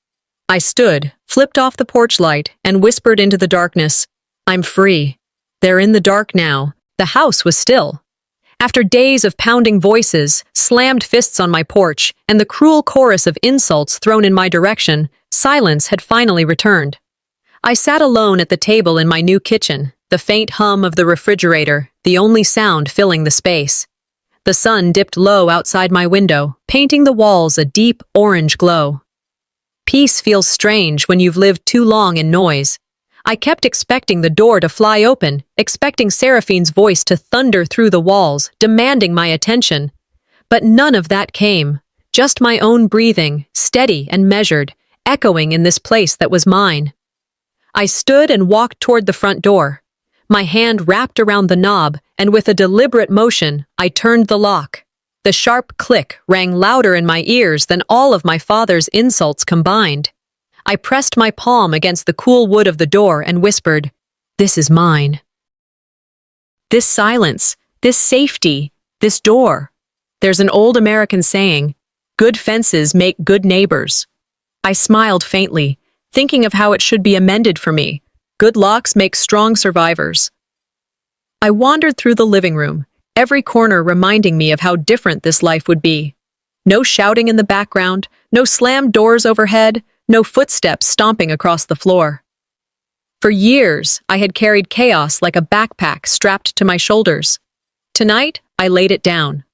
I stood, flipped off the porch light, and whispered into the darkness, "I'm free." They're in the dark now. The house was still. After days of pounding voices, slammed fists on my porch, and the cruel chorus of insults thrown in my direction, silence had finally returned. I sat alone at the table in my new kitchen, the faint hum of the refrigerator, the only sound filling the space. The sun dipped low outside my window, painting the walls a deep orange glow. Peace feels strange when you've lived too long in noise. I kept expecting the door to fly open, expecting Seraphine's voice to thunder through the walls, demanding my attention. But none of that came, just my own breathing, steady and measured, echoing in this place that was mine. I stood and walked toward the front door. My hand wrapped around the knob, and with a deliberate motion, I turned the lock. The sharp click rang louder in my ears than all of my father's insults combined. I pressed my palm against the cool wood of the door and whispered, "This is mine." This silence, This safety, this door. There's an old American saying, good fences make good neighbors. I smiled faintly, thinking of how it should be amended for me. Good locks make strong survivors. I wandered through the living room, every corner reminding me of how different this life would be. No shouting in the background, no slammed doors overhead, no footsteps stomping across the floor. For years, I had carried chaos like a backpack strapped to my shoulders. Tonight, I laid it down.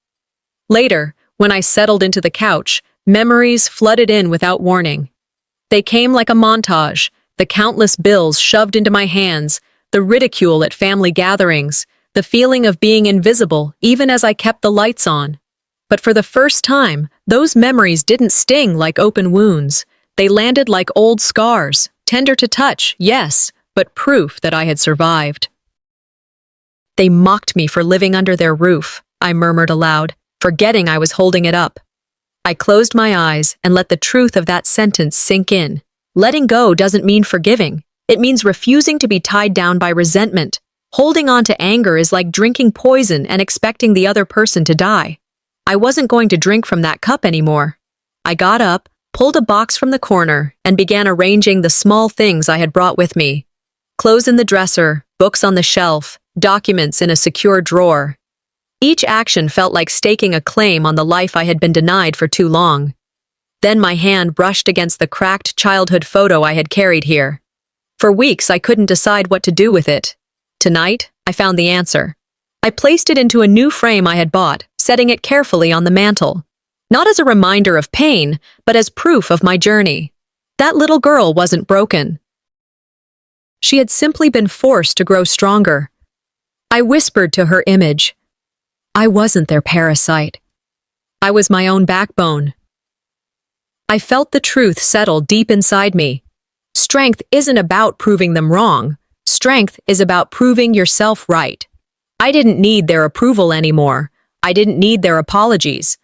Later, when I settled into the couch, memories flooded in without warning. They came like a montage, the countless bills shoved into my hands, the ridicule at family gatherings, the feeling of being invisible even as I kept the lights on. But for the first time, those memories didn't sting like open wounds. They landed like old scars, tender to touch, yes, but proof that I had survived. They mocked me for living under their roof, I murmured aloud, forgetting I was holding it up. I closed my eyes and let the truth of that sentence sink in. Letting go doesn't mean forgiving. It means refusing to be tied down by resentment. Holding on to anger is like drinking poison and expecting the other person to die. I wasn't going to drink from that cup anymore. I got up, pulled a box from the corner, and began arranging the small things I had brought with me. Clothes in the dresser, books on the shelf, documents in a secure drawer. Each action felt like staking a claim on the life I had been denied for too long. Then my hand brushed against the cracked childhood photo I had carried here. For weeks, I couldn't decide what to do with it. Tonight, I found the answer. I placed it into a new frame I had bought, setting it carefully on the mantel. Not as a reminder of pain, but as proof of my journey. That little girl wasn't broken. She had simply been forced to grow stronger. I whispered to her image. I wasn't their parasite. I was my own backbone. I felt the truth settle deep inside me. Strength isn't about proving them wrong. Strength is about proving yourself right. I didn't need their approval anymore. I didn't need their apologies.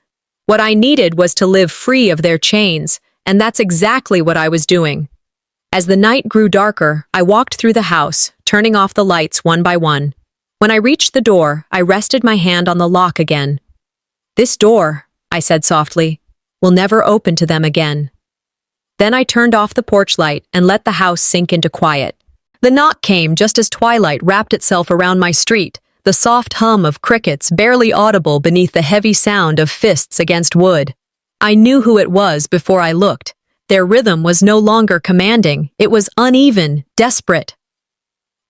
What I needed was to live free of their chains, and that's exactly what I was doing. As the night grew darker, I walked through the house, turning off the lights one by one. When I reached the door, I rested my hand on the lock again. This door, I said softly, will never open to them again. Then I turned off the porch light and let the house sink into quiet. The knock came just as twilight wrapped itself around my street, the soft hum of crickets barely audible beneath the heavy sound of fists against wood. I knew who it was before I looked. Their rhythm was no longer commanding, it was uneven, desperate.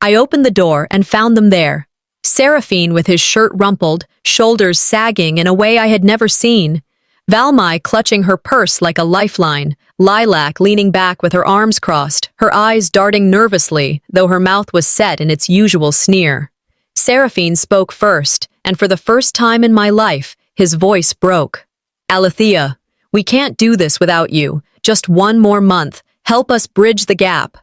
I opened the door and found them there. Seraphine with his shirt rumpled, shoulders sagging in a way I had never seen. Valmai clutching her purse like a lifeline, Lilac leaning back with her arms crossed, her eyes darting nervously, though her mouth was set in its usual sneer. Seraphine spoke first, and for the first time in my life, his voice broke. Alethea, we can't do this without you. Just one more month. Help us bridge the gap.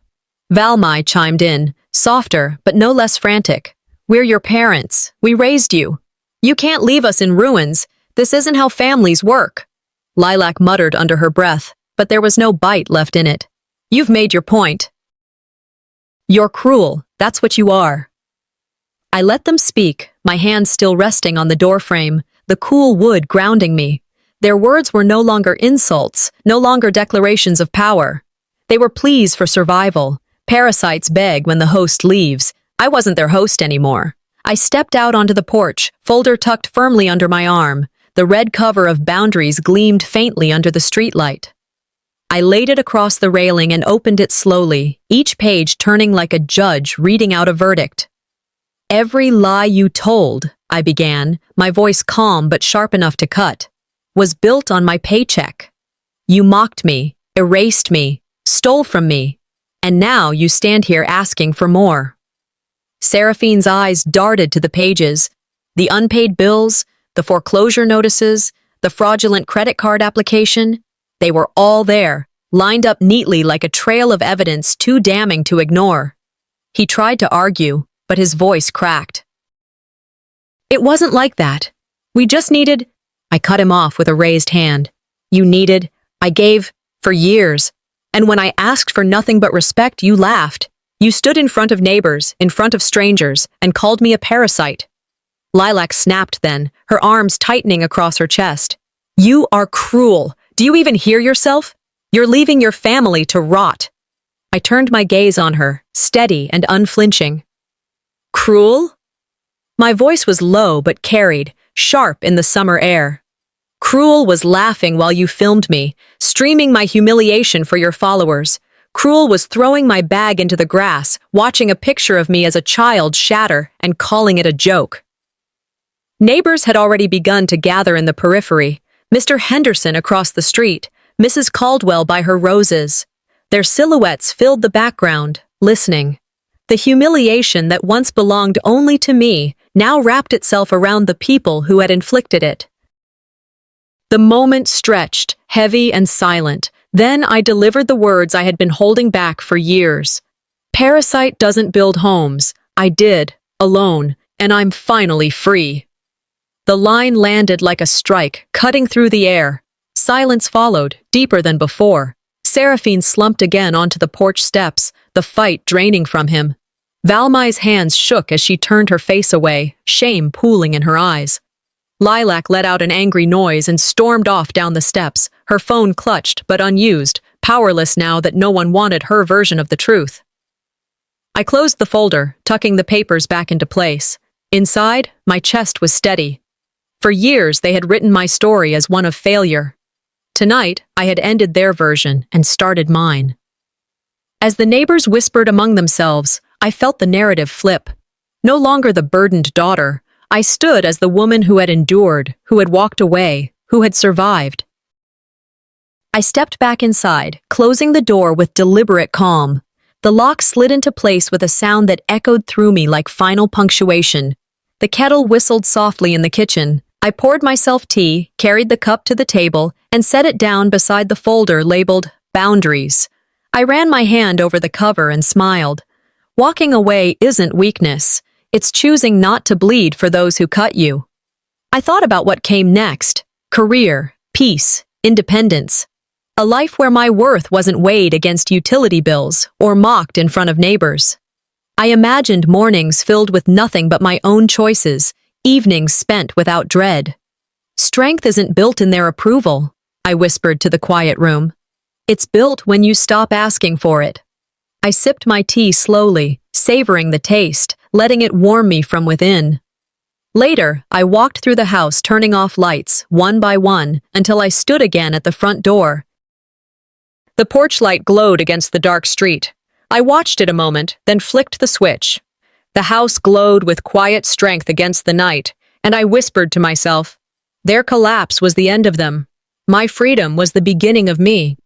Valmai chimed in, softer but no less frantic. We're your parents. We raised you. You can't leave us in ruins. This isn't how families work. Lilac muttered under her breath, but there was no bite left in it. You've made your point. You're cruel. That's what you are. I let them speak, my hands still resting on the doorframe, the cool wood grounding me. Their words were no longer insults, no longer declarations of power. They were pleas for survival. Parasites beg when the host leaves. I wasn't their host anymore. I stepped out onto the porch, folder tucked firmly under my arm. The red cover of Boundaries gleamed faintly under the streetlight. I laid it across the railing and opened it slowly, each page turning like a judge reading out a verdict. Every lie you told, I began, my voice calm but sharp enough to cut, was built on my paycheck. You mocked me, erased me, stole from me, and now you stand here asking for more. Seraphine's eyes darted to the pages, the unpaid bills, the foreclosure notices, the fraudulent credit card application. They were all there, lined up neatly like a trail of evidence too damning to ignore. He tried to argue, but his voice cracked. It wasn't like that. We just needed... I cut him off with a raised hand. You needed, I gave, for years. And when I asked for nothing but respect, you laughed. You stood in front of neighbors, in front of strangers, and called me a parasite. Lilac snapped then, her arms tightening across her chest. You are cruel. Do you even hear yourself? You're leaving your family to rot. I turned my gaze on her, steady and unflinching. Cruel? My voice was low but carried, sharp in the summer air. Cruel was laughing while you filmed me, streaming my humiliation for your followers. Cruel was throwing my bag into the grass, watching a picture of me as a child shatter and calling it a joke. Neighbors had already begun to gather in the periphery. Mr. Henderson across the street, Mrs. Caldwell by her roses. Their silhouettes filled the background, listening. The humiliation that once belonged only to me now wrapped itself around the people who had inflicted it. The moment stretched, heavy and silent. Then I delivered the words I had been holding back for years. Parasite doesn't build homes. I did, alone, and I'm finally free. The line landed like a strike, cutting through the air. Silence followed, deeper than before. Seraphine slumped again onto the porch steps, the fight draining from him. Valmai's hands shook as she turned her face away, shame pooling in her eyes. Lilac let out an angry noise and stormed off down the steps, her phone clutched but unused, powerless now that no one wanted her version of the truth. I closed the folder, tucking the papers back into place. Inside, my chest was steady. For years, they had written my story as one of failure. Tonight, I had ended their version and started mine. As the neighbors whispered among themselves, I felt the narrative flip. No longer the burdened daughter, I stood as the woman who had endured, who had walked away, who had survived. I stepped back inside, closing the door with deliberate calm. The lock slid into place with a sound that echoed through me like final punctuation. The kettle whistled softly in the kitchen. I poured myself tea, carried the cup to the table, and set it down beside the folder labeled Boundaries. I ran my hand over the cover and smiled. Walking away isn't weakness. It's choosing not to bleed for those who cut you. I thought about what came next. Career, peace, independence. A life where my worth wasn't weighed against utility bills or mocked in front of neighbors. I imagined mornings filled with nothing but my own choices, evenings spent without dread. Strength isn't built in their approval, I whispered to the quiet room. It's built when you stop asking for it. I sipped my tea slowly, savoring the taste, letting it warm me from within. Later, I walked through the house turning off lights, one by one, until I stood again at the front door. The porch light glowed against the dark street. I watched it a moment, then flicked the switch. The house glowed with quiet strength against the night, and I whispered to myself, their collapse was the end of them. My freedom was the beginning of me.